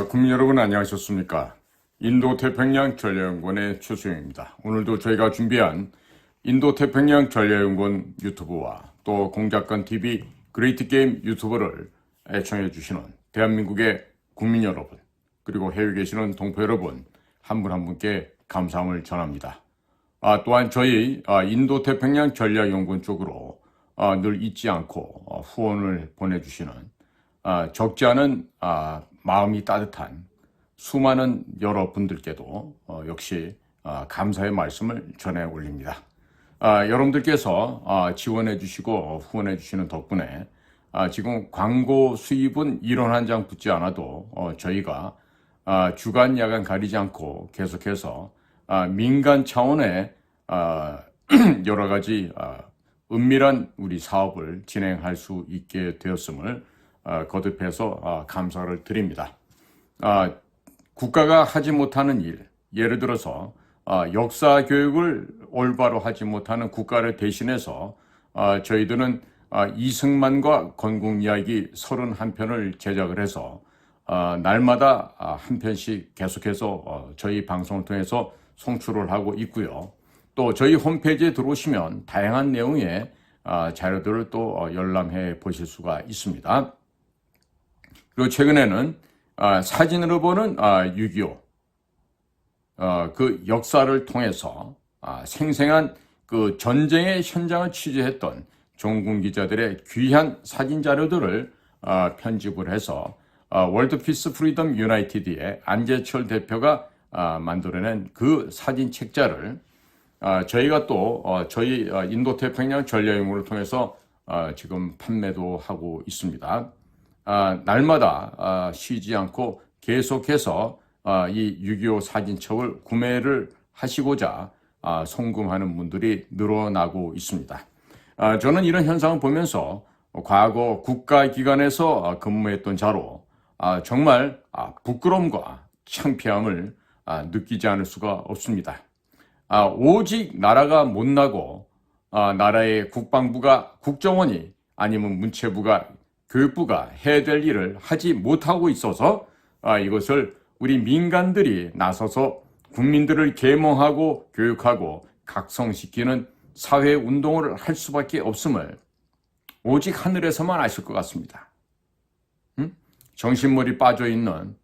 국민 여러분 안녕하셨습니까? 인도태평양 전략연구원의 최수영입니다. 오늘도 저희가 준비한 인도태평양 전략연구원 유튜브와 또 공작관TV 그레이트게임 유튜브를 애청해 주시는 대한민국의 국민 여러분, 그리고 해외에 계시는 동포 여러분 한 분 한 분께 감사함을 전합니다. 또한 저희 인도태평양 전략연구원 쪽으로 늘 잊지 않고 후원을 보내주시는 적지 않은 마음이 따뜻한 수많은 여러분들께도 역시 감사의 말씀을 전해 올립니다. 여러분들께서 지원해 주시고 후원해 주시는 덕분에 지금 광고 수입은 1원 한 장 붙지 않아도 저희가 주간 야간 가리지 않고 계속해서 민간 차원의 여러 가지 은밀한 우리 사업을 진행할 수 있게 되었음을 거듭해서 감사를 드립니다. 국가가 하지 못하는 일, 예를 들어서 역사 교육을 올바로 하지 못하는 국가를 대신해서 저희들은 이승만과 건국 이야기 31편을 제작을 해서 날마다 한 편씩 계속해서 저희 방송을 통해서 송출을 하고 있고요. 또 저희 홈페이지에 들어오시면 다양한 내용의 자료들을 또 열람해 보실 수가 있습니다. 그리고 최근에는 사진으로 보는 6.25 그 역사를 통해서 생생한 그 전쟁의 현장을 취재했던 종군 기자들의 귀한 사진 자료들을 편집을 해서 월드 피스 프리덤 유나이티드의 안재철 대표가 만들어낸 그 사진 책자를 저희가 또 저희 인도태평양 전략연구를 통해서 지금 판매도 하고 있습니다. 날마다 쉬지 않고 계속해서 이 6.25 사진첩을 구매를 하시고자 송금하는 분들이 늘어나고 있습니다. 저는 이런 현상을 보면서 과거 국가기관에서 근무했던 자로 정말 부끄러움과 창피함을 느끼지 않을 수가 없습니다. 오직 나라가 못나고 나라의 국방부가, 국정원이 아니면 문체부가, 교육부가 해야 될 일을 하지 못하고 있어서 이것을 우리 민간들이 나서서 국민들을 계몽하고 교육하고 각성시키는 사회운동을 할 수밖에 없음을 오직 하늘에서만 아실 것 같습니다. 정신머리 빠져있는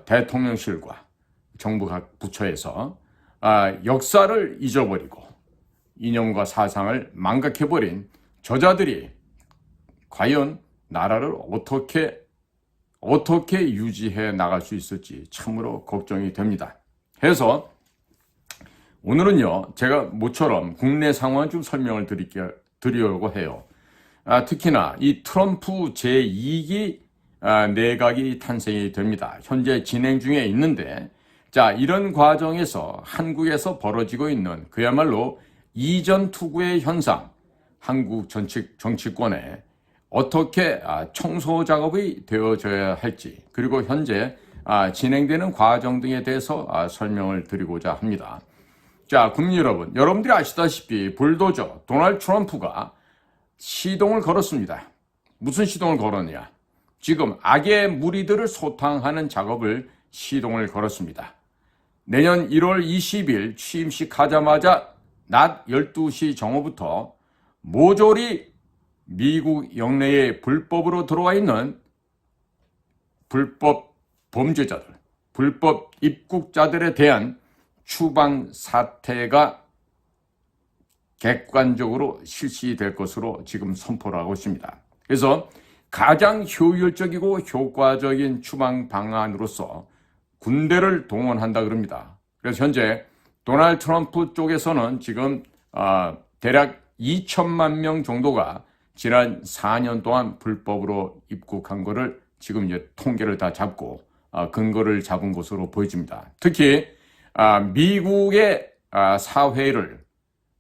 대통령실과 정부 각 부처에서 역사를 잊어버리고 이념과 사상을 망각해버린 저자들이 과연 나라를 어떻게 유지해 나갈 수 있을지 참으로 걱정이 됩니다. 그래서 오늘은요, 제가 모처럼 국내 상황을 좀 설명을 드리려고 해요. 특히나 이 트럼프 제2기 내각이 탄생이 됩니다. 현재 진행 중에 있는데, 자, 이런 과정에서 한국에서 벌어지고 있는 그야말로 이전 투구의 현상, 한국 정치권에 어떻게 청소 작업이 되어져야 할지, 그리고 현재 진행되는 과정 등에 대해서 설명을 드리고자 합니다. 자, 국민 여러분, 여러분들이 아시다시피 불도저 도널드 트럼프가 시동을 걸었습니다. 무슨 시동을 걸었냐? 지금 악의 무리들을 소탕하는 작업을 시동을 걸었습니다. 내년 1월 20일 취임식 하자마자 낮 12시 정오부터 모조리 미국 영내에 불법으로 들어와 있는 불법 범죄자들, 불법 입국자들에 대한 추방 사태가 객관적으로 실시될 것으로 지금 선포를 하고 있습니다. 그래서 가장 효율적이고 효과적인 추방 방안으로서 군대를 동원한다 그럽니다. 그래서 현재 도널드 트럼프 쪽에서는 지금 대략 2천만 명 정도가 지난 4년 동안 불법으로 입국한 거를 지금 이제 통계를 다 잡고 근거를 잡은 것으로 보여집니다. 특히 미국의 사회를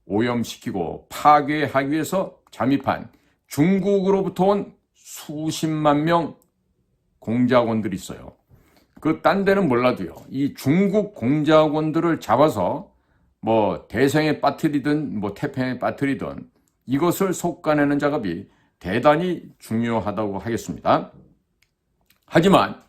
오염시키고 파괴하기 위해서 잠입한 중국으로부터 온 수십만 명 공작원들이 있어요. 그 딴 데는 몰라도요, 이 중국 공작원들을 잡아서 뭐 대생에 빠뜨리든 뭐 태평에 빠뜨리든 이것을 속아내는 작업이 대단히 중요하다고 하겠습니다. 하지만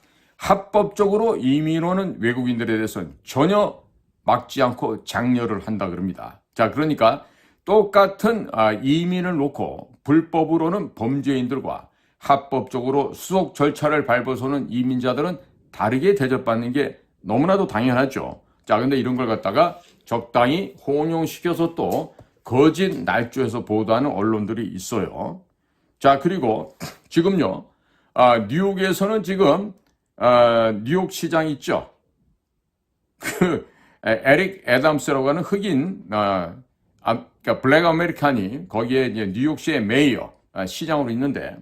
합법적으로 이민 오는 외국인들에 대해서는 전혀 막지 않고 장려를 한다 그럽니다. 자, 그러니까 똑같은 이민을 놓고 불법으로는 범죄인들과 합법적으로 수속 절차를 밟아서 오는 이민자들은 다르게 대접받는 게 너무나도 당연하죠. 자, 근데 이런 걸 갖다가 적당히 혼용시켜서 또 거짓 날조해서 보도하는 언론들이 있어요. 자, 그리고 지금요, 뉴욕에서는 지금, 뉴욕 시장 있죠. 에릭 애담스라고 하는 흑인, 그러니까 블랙 아메리칸이 거기에 이제 뉴욕시의 메이어, 시장으로 있는데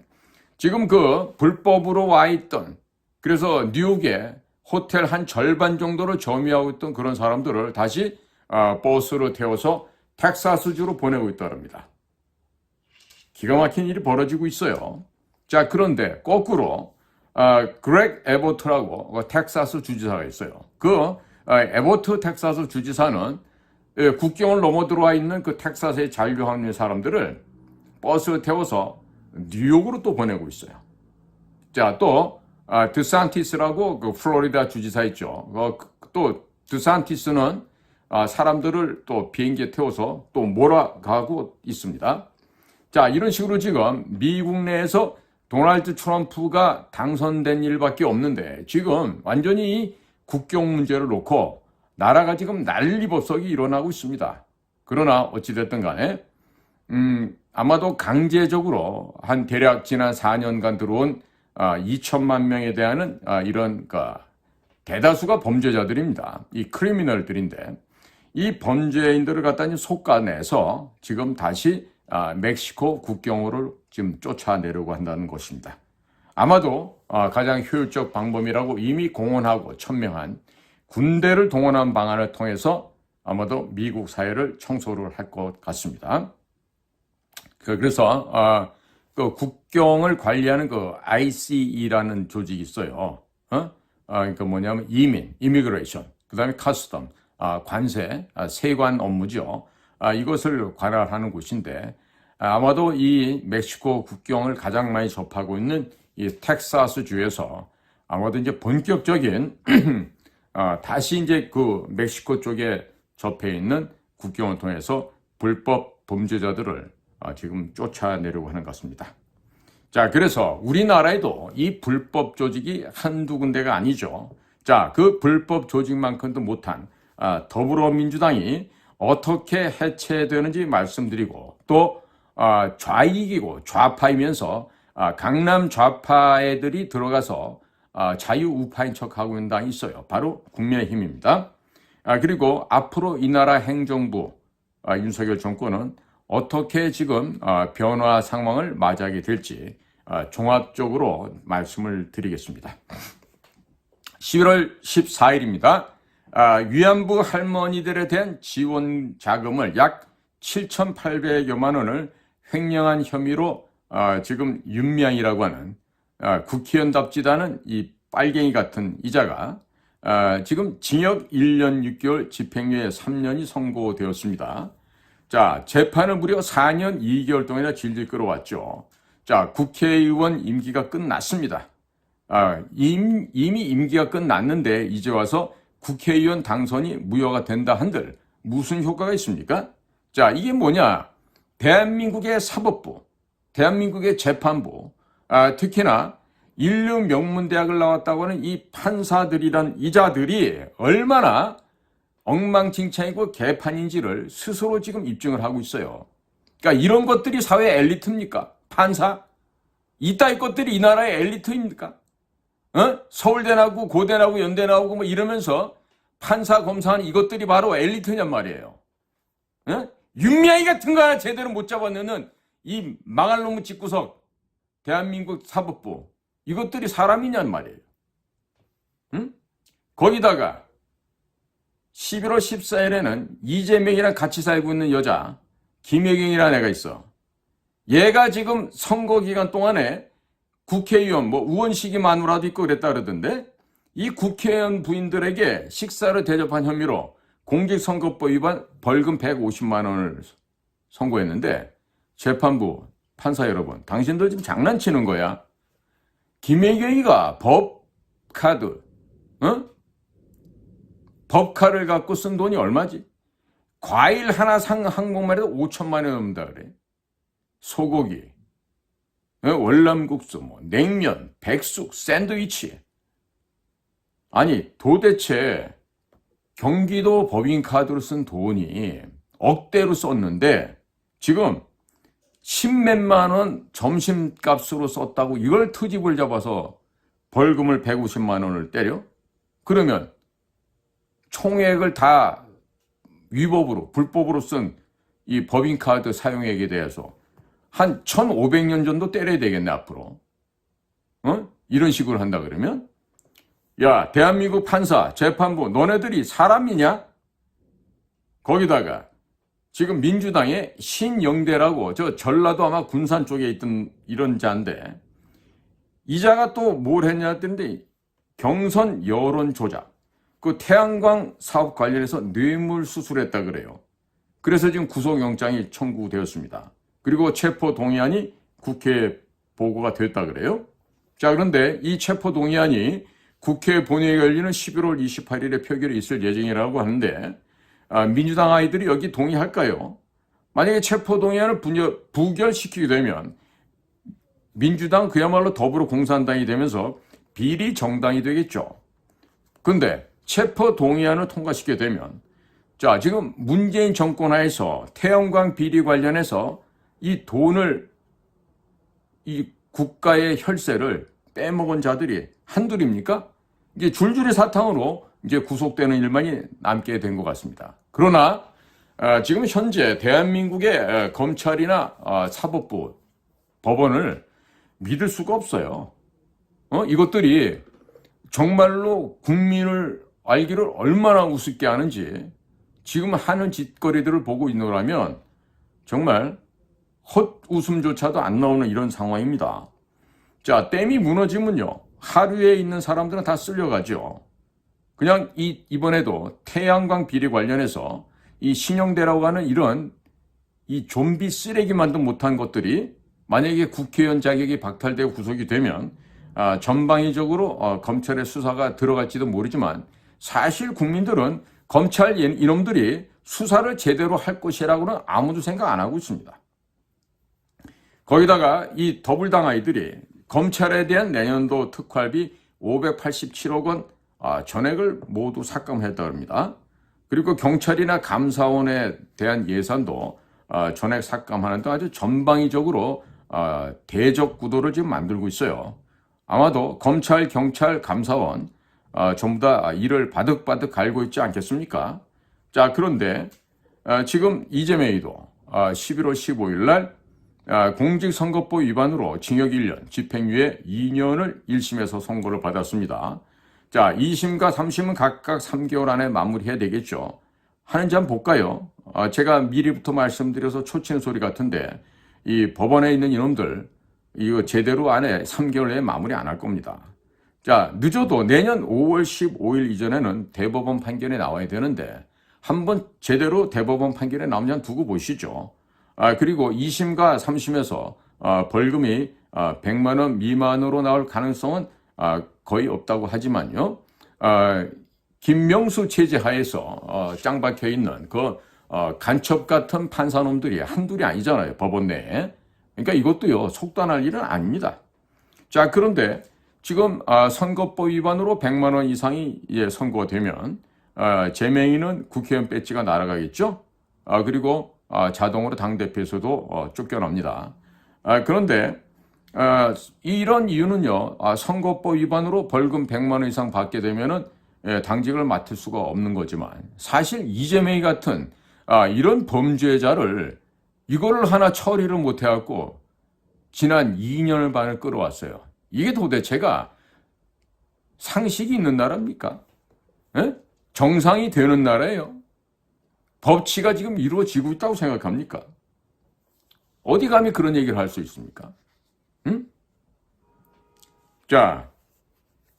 지금 그 불법으로 와 있던, 그래서 뉴욕에 호텔 한 절반 정도를 점유하고 있던 그런 사람들을 다시 버스로 태워서 텍사스주로 보내고 있다고 합니다. 기가 막힌 일이 벌어지고 있어요. 자, 그런데 거꾸로 그렉 에버트라고 텍사스 주지사가 있어요. 그 에버트 텍사스 주지사는 국경을 넘어 들어와 있는 그 텍사스의 잔류 학년 사람들을 버스로 태워서 뉴욕으로 또 보내고 있어요. 자, 또 드산티스라고 그 플로리다 주지사 있죠. 또 드산티스는 사람들을 또 비행기에 태워서 또 몰아가고 있습니다. 자, 이런 식으로 지금 미국 내에서 도널드 트럼프가 당선된 일밖에 없는데 지금 완전히 국경 문제를 놓고 나라가 지금 난리법석이 일어나고 있습니다. 그러나 어찌됐든 간에 아마도 강제적으로 한 대략 지난 4년간 들어온 2천만 명에 대한 이런 대다수가 범죄자들입니다. 이 크리미널들인데 이 범죄인들을 갖다 속아내서 지금 다시 멕시코 국경으로 지금 쫓아내려고 한다는 것입니다. 아마도 가장 효율적 방법이라고 이미 공언하고 천명한 군대를 동원한 방안을 통해서 아마도 미국 사회를 청소를 할 것 같습니다. 그래서 그 국경을 관리하는 그 ICE라는 조직이 있어요. 그러니까 뭐냐면 이미그레이션, 그다음에 카스텀, 관세, 세관 업무죠. 이것을 관할하는 곳인데 아마도 이 멕시코 국경을 가장 많이 접하고 있는 이 텍사스 주에서 아마도 이제 본격적인 다시 이제 그 멕시코 쪽에 접해 있는 국경을 통해서 불법 범죄자들을 지금 쫓아내려고 하는 것 같습니다. 자, 그래서 우리나라에도 이 불법 조직이 한두 군데가 아니죠. 자, 그 불법 조직만큼도 못한 더불어민주당이 어떻게 해체되는지 말씀드리고 또 좌익이고 좌파이면서 강남 좌파 애들이 들어가서 자유우파인 척하고 있는 당이 있어요. 바로 국민의힘입니다. 그리고 앞으로 이 나라 행정부 윤석열 정권은 어떻게 지금 변화 상황을 맞이하게 될지 종합적으로 말씀을 드리겠습니다. 11월 14일입니다. 위안부 할머니들에 대한 지원 자금을 약 7,800여만 원을 횡령한 혐의로 지금 윤미향이라고 하는 국회의원답지도 않은 이 빨갱이 같은 이자가 지금 징역 1년 6개월 집행유예 3년이 선고되었습니다. 자, 재판은 무려 4년 2개월 동안이나 질질 끌어왔죠. 자, 국회의원 임기가 끝났습니다. 이미 임기가 끝났는데 이제 와서 국회의원 당선이 무효가 된다 한들 무슨 효과가 있습니까? 자, 이게 뭐냐? 대한민국의 사법부, 대한민국의 재판부, 특히나 인류 명문대학을 나왔다고 하는 이 판사들이란 이자들이 얼마나 엉망진창이고 개판인지를 스스로 지금 입증을 하고 있어요. 그러니까 이런 것들이 사회 엘리트입니까? 판사? 이따위 것들이 이 나라의 엘리트입니까? 서울대 나오고 고대 나오고 연대 나오고 뭐 이러면서 판사 검사하는 이것들이 바로 엘리트냔 말이에요. 윤미향이 같은 거 하나 제대로 못 잡았는 이 망할 놈의 집구석 대한민국 사법부 이것들이 사람이냔 말이에요. 거기다가 11월 14일에는 이재명이랑 같이 살고 있는 여자 김혜경이라는 애가 있어. 얘가 지금 선거 기간 동안에 국회의원 뭐 우원식이 마누라도 있고 그랬다 그러던데 이 국회의원 부인들에게 식사를 대접한 혐의로 공직선거법 위반 벌금 150만 원을 선고했는데 재판부 판사 여러분 당신들 지금 장난치는 거야. 김혜경이가 카드, 어? 법카를 갖고 쓴 돈이 얼마지? 과일 하나 산 항목만 해도 5천만 원 넘는다 그래. 소고기, 월남국수, 뭐 냉면, 백숙, 샌드위치. 아니 도대체 경기도 법인카드로 쓴 돈이 억대로 썼는데 지금 10몇만 원 점심값으로 썼다고 이걸 트집을 잡아서 벌금을 150만 원을 때려? 그러면 총액을 다 위법으로 불법으로 쓴 이 법인카드 사용액에 대해서 한 1500년 정도 때려야 되겠네 앞으로. 이런 식으로 한다 그러면 야 대한민국 판사 재판부 너네들이 사람이냐? 거기다가 지금 민주당의 신영대라고 저 전라도 아마 군산 쪽에 있던 이런 자인데 이 자가 또 뭘 했냐 했더니 경선 여론 조작 그 태양광 사업 관련해서 뇌물 수술했다 그래요. 그래서 지금 구속영장이 청구되었습니다. 그리고 체포동의안이 국회에 보고가 됐다 그래요. 자 그런데 이 체포동의안이 국회 본회의에 열리는 11월 28일에 표결이 있을 예정이라고 하는데 민주당 아이들이 여기 동의할까요? 만약에 체포동의안을 부결시키게 되면 민주당 그야말로 더불어공산당이 되면서 비리 정당이 되겠죠. 근데 체포동의안을 통과시키게 되면 자 지금 문재인 정권 하에서 태양광 비리 관련해서 이 돈을 이 국가의 혈세를 빼먹은 자들이 한둘입니까? 이제 줄줄이 사탕으로 이제 구속되는 일만이 남게 된 것 같습니다. 그러나 지금 현재 대한민국의 검찰이나 사법부, 법원을 믿을 수가 없어요. 이것들이 정말로 국민을 알기를 얼마나 우습게 하는지 지금 하는 짓거리들을 보고 있노라면 정말 헛웃음조차도 안 나오는 이런 상황입니다. 자, 댐이 무너지면요. 하류에 있는 사람들은 다 쓸려가죠. 그냥 이번에도 태양광 비리 관련해서 이 신영대라고 하는 이런 이 좀비 쓰레기만도 못한 것들이 만약에 국회의원 자격이 박탈되고 구속이 되면 전방위적으로 검찰의 수사가 들어갈지도 모르지만 사실 국민들은 검찰 이놈들이 수사를 제대로 할 것이라고는 아무도 생각 안 하고 있습니다. 거기다가 이 더불당 아이들이 검찰에 대한 내년도 특활비 587억 원 전액을 모두 삭감했다고 합니다. 그리고 경찰이나 감사원에 대한 예산도 전액 삭감하는 등 아주 전방위적으로 대적 구도를 지금 만들고 있어요. 아마도 검찰, 경찰, 감사원 전부 다 이를 바득바득 갈고 있지 않겠습니까? 자, 그런데 지금 이재명이도 11월 15일 날 공직선거법 위반으로 징역 1년, 집행유예 2년을 1심에서 선고를 받았습니다. 자, 2심과 3심은 각각 3개월 안에 마무리해야 되겠죠. 하는지 한번 볼까요? 제가 미리부터 말씀드려서 초치는 소리 같은데 이 법원에 있는 이놈들 이거 제대로 안에 3개월 내에 마무리 안 할 겁니다. 자, 늦어도 내년 5월 15일 이전에는 대법원 판결이 나와야 되는데 한번 제대로 대법원 판결이 나오면 두고 보시죠. 그리고 2심과 3심에서 벌금이 100만 원 미만으로 나올 가능성은 거의 없다고 하지만요. 김명수 체제 하에서 짱 박혀 있는 그 간첩 같은 판사놈들이 한둘이 아니잖아요. 법원 내에. 그러니까 이것도요. 속단할 일은 아닙니다. 자, 그런데 지금 선거법 위반으로 100만 원 이상이 선고가 되면 제명인은 국회의원 배지가 날아가겠죠. 그리고 자동으로 당대표에서도 쫓겨납니다. 그런데 이런 이유는요. 선거법 위반으로 벌금 100만 원 이상 받게 되면은 당직을 맡을 수가 없는 거지만 사실 이재명이 같은 이런 범죄자를 이거를 하나 처리를 못 해갖고 지난 2년을 반을 끌어왔어요. 이게 도대체가 상식이 있는 나라입니까? 에? 정상이 되는 나라예요. 법치가 지금 이루어지고 있다고 생각합니까? 어디 감히 그런 얘기를 할 수 있습니까? 응? 자,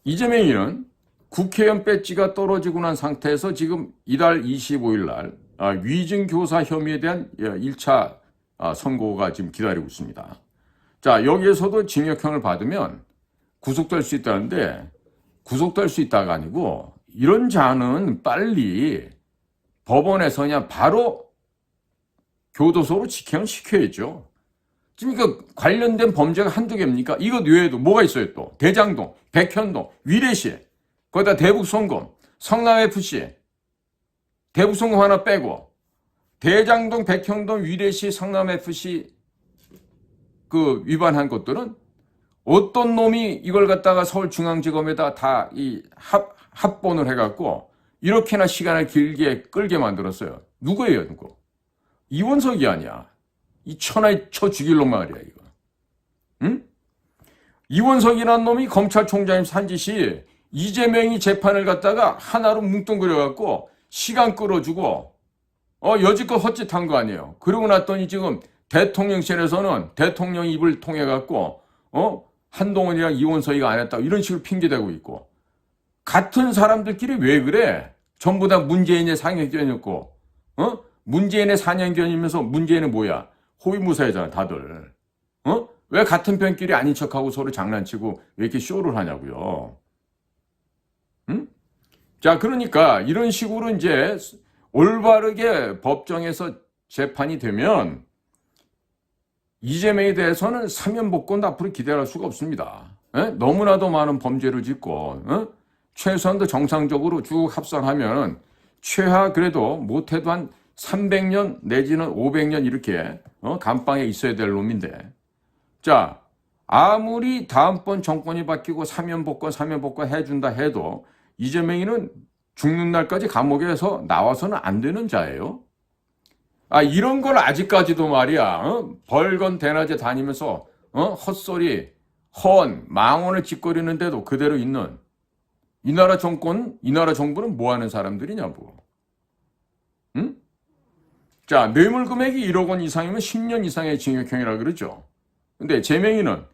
이재명이는 국회의원 배지가 떨어지고 난 상태에서 지금 이달 25일 날 위증교사 혐의에 대한 1차 선고가 지금 기다리고 있습니다. 자, 여기에서도 징역형을 받으면 구속될 수 있다는데 구속될 수 있다가 아니고 이런 자는 빨리 법원에서 그냥 바로 교도소로 직행을 시켜야죠. 지금 그 관련된 범죄가 한두 개입니까? 이것 외에도 뭐가 있어요 또? 대장동, 백현동, 위례시, 거기다 대북송금, 성남FC, 대북송금 하나 빼고 대장동, 백현동, 위례시, 성남FC 그 위반한 것들은 어떤 놈이 이걸 갖다가 서울중앙지검에다 다 이 합본을 해갖고 이렇게나 시간을 길게 끌게 만들었어요. 누구예요, 누구? 이원석이 아니야. 이 천하에 쳐 죽일 놈 말이야, 이거. 응? 이원석이라는 놈이 검찰총장님 산 짓이 이재명이 재판을 갖다가 하나로 뭉뚱그려갖고 시간 끌어주고, 여지껏 헛짓한 거 아니에요. 그러고 났더니 지금 대통령실에서는 대통령 입을 통해갖고, 한동훈이랑 이원석이가 안 했다고 이런 식으로 핑계대고 있고, 같은 사람들끼리 왜 그래? 전부 다 문재인의 상향견이었고, 문재인의 상향견이면서 문재인은 뭐야? 호위무사이잖아, 다들. 왜 같은 편끼리 아닌 척하고 서로 장난치고 왜 이렇게 쇼를 하냐고요. 응? 자, 그러니까 이런 식으로 이제 올바르게 법정에서 재판이 되면 이재명에 대해서는 사면복권 앞으로 기대할 수가 없습니다. 너무나도 많은 범죄를 짓고 최소한도 정상적으로 쭉 합산하면 최하 그래도 못해도 한 300년 내지는 500년 이렇게 감방에 있어야 될 놈인데, 자, 아무리 다음번 정권이 바뀌고 사면복권 해준다 해도 이재명이는 죽는 날까지 감옥에서 나와서는 안 되는 자예요. 이런 걸 아직까지도 말이야, 벌건 대낮에 다니면서 헛소리, 망언을 짓거리는데도 그대로 있는 이 나라 정부는 뭐 하는 사람들이냐고. 응? 자, 뇌물 금액이 1억 원 이상이면 10년 이상의 징역형이라 그러죠. 근데 재명이는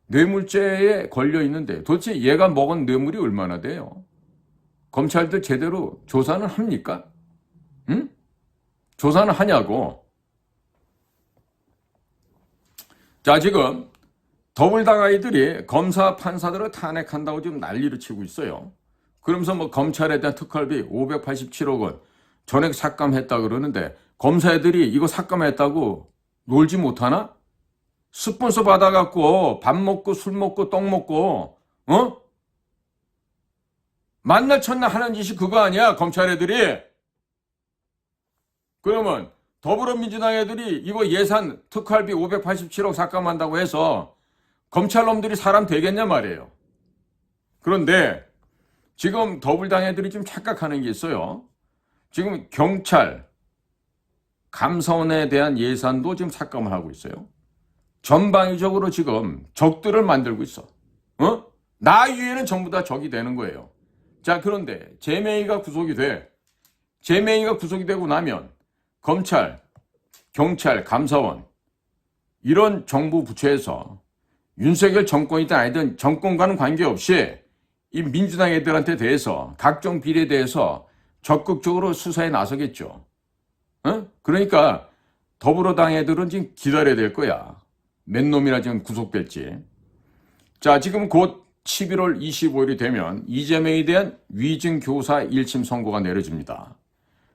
뇌물죄에 걸려 있는데 도대체 얘가 먹은 뇌물이 얼마나 돼요? 검찰들 제대로 조사는 합니까? 응? 조사는 하냐고. 자, 지금 더불당아이들이 검사 판사들을 탄핵한다고 지금 난리를 치고 있어요. 그러면서 뭐 검찰에 대한 특활비 587억 원 전액 삭감했다 그러는데, 검사애들이 이거 삭감했다고 놀지 못하나? 스폰서 받아갖고 밥 먹고 술 먹고 떡 먹고 만날 첫날 하는 짓이 그거 아니야, 검찰애들이. 그러면 더불어민주당 애들이 이거 예산 특활비 587억 삭감한다고 해서 검찰놈들이 사람 되겠냐 말이에요. 그런데 지금 더불당 애들이 좀 착각하는 게 있어요. 지금 경찰, 감사원에 대한 예산도 지금 삭감을 하고 있어요. 전방위적으로 지금 적들을 만들고 있어. 나 위에는 전부 다 적이 되는 거예요. 자, 그런데 재명이가 구속이 돼. 재명이가 구속이 되고 나면 검찰, 경찰, 감사원 이런 정부 부처에서 윤석열 정권이든 아니든 정권과는 관계없이 이 민주당 애들한테 대해서 각종 비리에 대해서 적극적으로 수사에 나서겠죠. 그러니까 더불어당 애들은 지금 기다려야 될 거야. 몇 놈이나 지금 구속될지. 자, 지금 곧 11월 25일이 되면 이재명에 대한 위증교사 1심 선고가 내려집니다.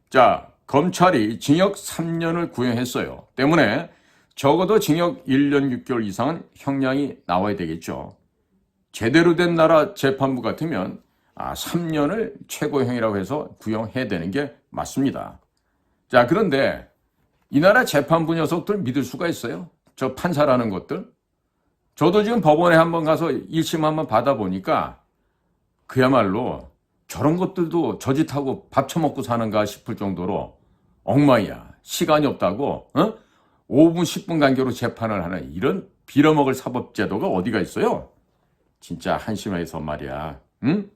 자, 검찰이 징역 3년을 구형했어요. 때문에 적어도 징역 1년 6개월 이상은 형량이 나와야 되겠죠. 제대로 된 나라 재판부 같으면 3년을 최고형이라고 해서 구형해야 되는 게 맞습니다. 자, 그런데 이 나라 재판부 녀석들 믿을 수가 있어요? 저 판사라는 것들? 저도 지금 법원에 한번 가서 1심 한번 받아보니까 그야말로 저런 것들도 저짓하고 밥 처먹고 사는가 싶을 정도로 엉망이야. 시간이 없다고 5분 10분 간격으로 재판을 하는 이런 빌어먹을 사법제도가 어디가 있어요? 진짜 한심해서 말이야. 응?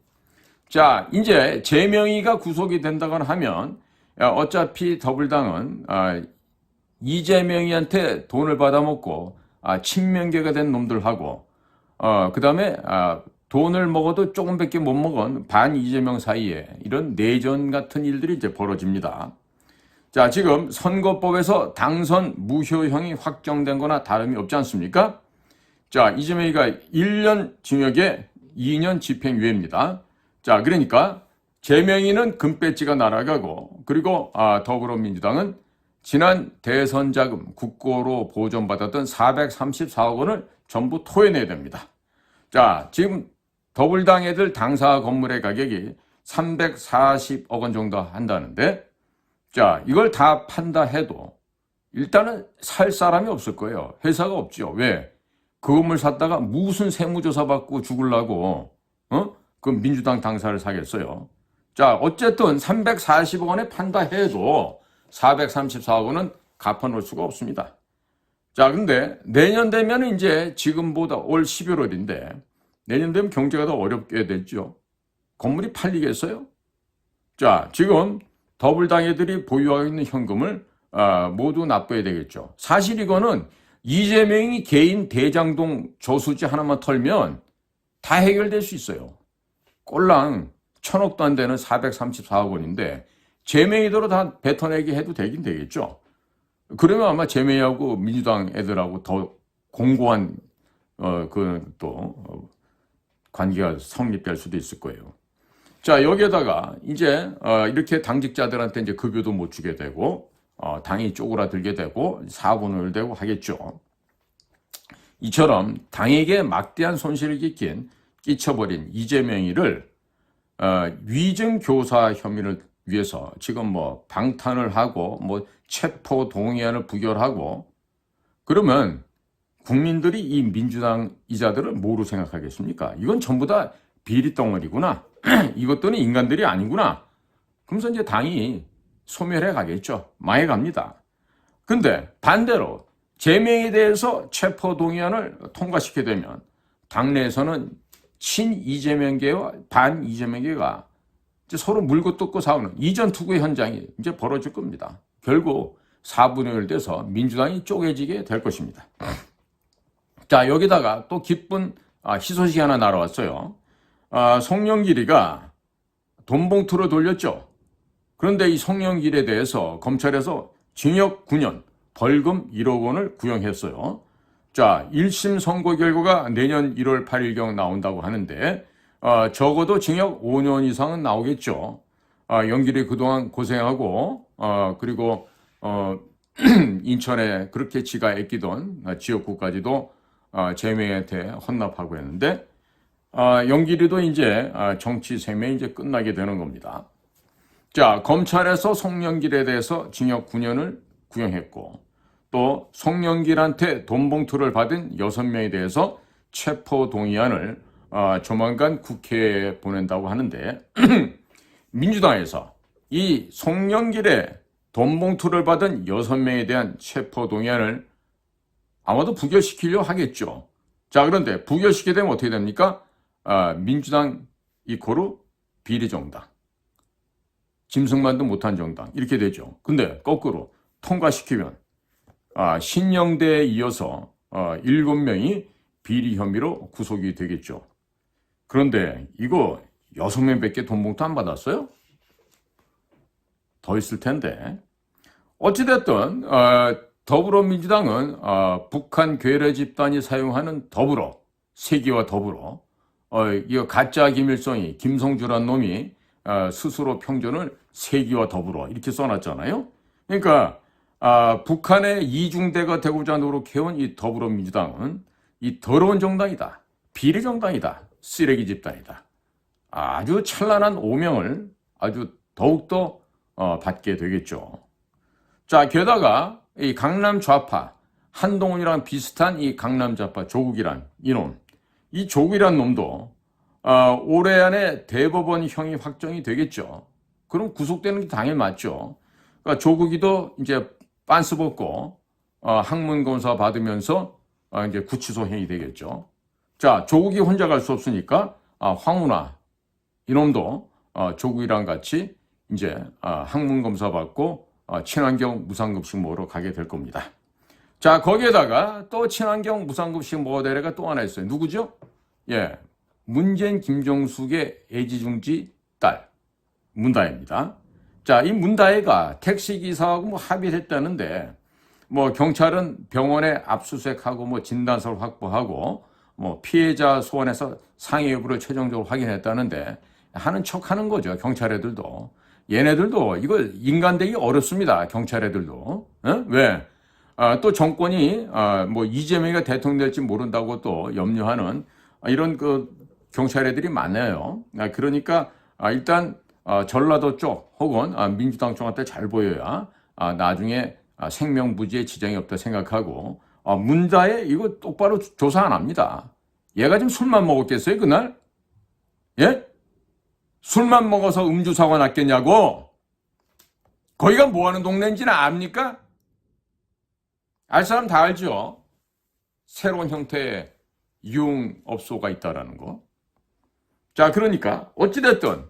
자, 이제 재명이가 구속이 된다거나 하면 어차피 더불당은 이재명이한테 돈을 받아먹고 친명계가 된 놈들하고 그 다음에 돈을 먹어도 조금밖에 못 먹은 반 이재명 사이에 이런 내전 같은 일들이 이제 벌어집니다. 자, 지금 선거법에서 당선 무효형이 확정된 거나 다름이 없지 않습니까? 자, 이재명이가 1년 징역에 2년 집행유예입니다. 자, 그러니까 제명의는 금배지가 날아가고, 그리고 더불어민주당은 지난 대선 자금 국고로 보존받았던 434억 원을 전부 토해내야 됩니다. 자, 지금 더불당 애들 당사 건물의 가격이 340억 원 정도 한다는데, 자, 이걸 다 판다 해도 일단은 살 사람이 없을 거예요. 회사가 없죠. 왜? 그 건물 샀다가 무슨 세무조사 받고 죽으려고 그 민주당 당사를 사겠어요. 자, 어쨌든 340억 원에 판다 해도 434억 원은 갚아놓을 수가 없습니다. 자, 근데 내년 되면 이제 지금보다 올 11월인데 내년 되면 경제가 더 어렵게 됐죠. 건물이 팔리겠어요? 자, 지금 더불당 애들이 보유하고 있는 현금을 모두 납부해야 되겠죠. 사실 이거는 이재명이 개인 대장동 저수지 하나만 털면 다 해결될 수 있어요. 꼴랑 1,000억도 안 되는 434억 원인데 제명이대로 다 뱉어내기 해도 되긴 되겠죠. 그러면 아마 제명이하고 민주당 애들하고 더 공고한 관계가 성립될 수도 있을 거예요. 자, 여기에다가 이제 이렇게 당직자들한테 이제 급여도 못 주게 되고 당이 쪼그라들게 되고 사분을되고 하겠죠. 이처럼 당에게 막대한 손실을 끼쳐버린 이재명이를 위증 교사 혐의를 위해서 지금 뭐 방탄을 하고 뭐 체포 동의안을 부결하고 그러면 국민들이 이 민주당 이자들을 뭐로 생각하겠습니까? 이건 전부 다 비리 덩어리구나. 이것들은 인간들이 아니구나. 그러면서 이제 당이 소멸해 가겠죠. 망해 갑니다. 근데 반대로 제명에 대해서 체포 동의안을 통과시키게 되면 당내에서는 친 이재명계와 반 이재명계가 이제 서로 물고 뜯고 싸우는 이전 투구 현장이 이제 벌어질 겁니다. 결국 4분의 1 돼서 민주당이 쪼개지게 될 것입니다. 자, 여기다가 또 기쁜 희소식이 하나 날아왔어요. 송영길이가 돈 봉투를 돌렸죠. 그런데 이 송영길에 대해서 검찰에서 징역 9년, 벌금 1억 원을 구형했어요. 자, 1심 선고 결과가 내년 1월 8일경 나온다고 하는데 적어도 징역 5년 이상은 나오겠죠. 영길이 그동안 고생하고 그리고 인천에 그렇게 지가 애끼던 지역구까지도 제명한테 헌납하고 했는데 영길이도 이제 정치 생명이 이제 끝나게 되는 겁니다. 자, 검찰에서 송영길에 대해서 징역 9년을 구형했고 또 송영길한테 돈 봉투를 받은 6명에 대해서 체포 동의안을 조만간 국회에 보낸다고 하는데 민주당에서 이 송영길의 돈 봉투를 받은 6명에 대한 체포 동의안을 아마도 부결시키려 하겠죠. 자, 그런데 부결시키게 되면 어떻게 됩니까? 민주당 이코르 비리정당, 짐승만도 못한 정당 이렇게 되죠. 근데 거꾸로 통과시키면 신영대에 이어서 7명이 비리 혐의로 구속이 되겠죠. 그런데 이거 6명밖에 돈 봉투 안 받았어요? 더 있을 텐데. 어찌됐든 더불어민주당은 북한 괴뢰 집단이 사용하는 더불어, 세기와 더불어 이거 가짜 김일성이 김성주란 놈이 스스로 평전을 세기와 더불어 이렇게 써놨잖아요. 그러니까 북한의 이중대가 되고자 노력해온 이 더불어민주당은 이 더러운 정당이다, 비리 정당이다, 쓰레기 집단이다. 아주 찬란한 오명을 아주 더욱더 받게 되겠죠. 자, 게다가 이 강남 좌파 한동훈이랑 비슷한 이 강남 좌파 조국이란 이놈, 이 조국이란 놈도 올해 안에 대법원형이 확정이 되겠죠. 그럼 구속되는 게 당연히 맞죠. 그러니까 조국이도 이제 빤스 벗고 학문 검사 받으면서 이제 구치소형이 되겠죠. 자, 조국이 혼자 갈 수 없으니까 황운하 이놈도 조국이랑 같이 이제 학문 검사 받고 친환경 무상급식 먹으러 가게 될 겁니다. 자, 거기에다가 또 친환경 무상급식 먹어야 될 애가 또 하나 있어요. 누구죠? 예, 문재인 김정숙의 애지중지 딸 문다혜입니다. 자, 이 문다혜가 택시기사하고 뭐 합의를 했다는데 뭐 경찰은 병원에 압수수색하고 뭐 진단서를 확보하고 뭐 피해자 소환해서 상해 여부를 최종적으로 확인했다는데 하는 척 하는 거죠. 경찰 애들도. 얘네들도 이거 인간 되기 어렵습니다. 경찰 애들도. 왜? 또 정권이 뭐 이재명이가 대통령 될지 모른다고 또 염려하는 이런 그 경찰 애들이 많아요. 그러니까 일단 전라도 쪽 혹은 민주당 쪽한테 잘 보여야 나중에 생명부지에 지장이 없다 생각하고 문다혜 이거 똑바로 조사 안 합니다. 얘가 지금 술만 먹었겠어요 그날? 예? 술만 먹어서 음주사고 났겠냐고? 거기가 뭐하는 동네인지는 압니까? 알 사람 다 알죠. 새로운 형태의 유흥업소가 있다라는 거. 자, 그러니까 어찌됐든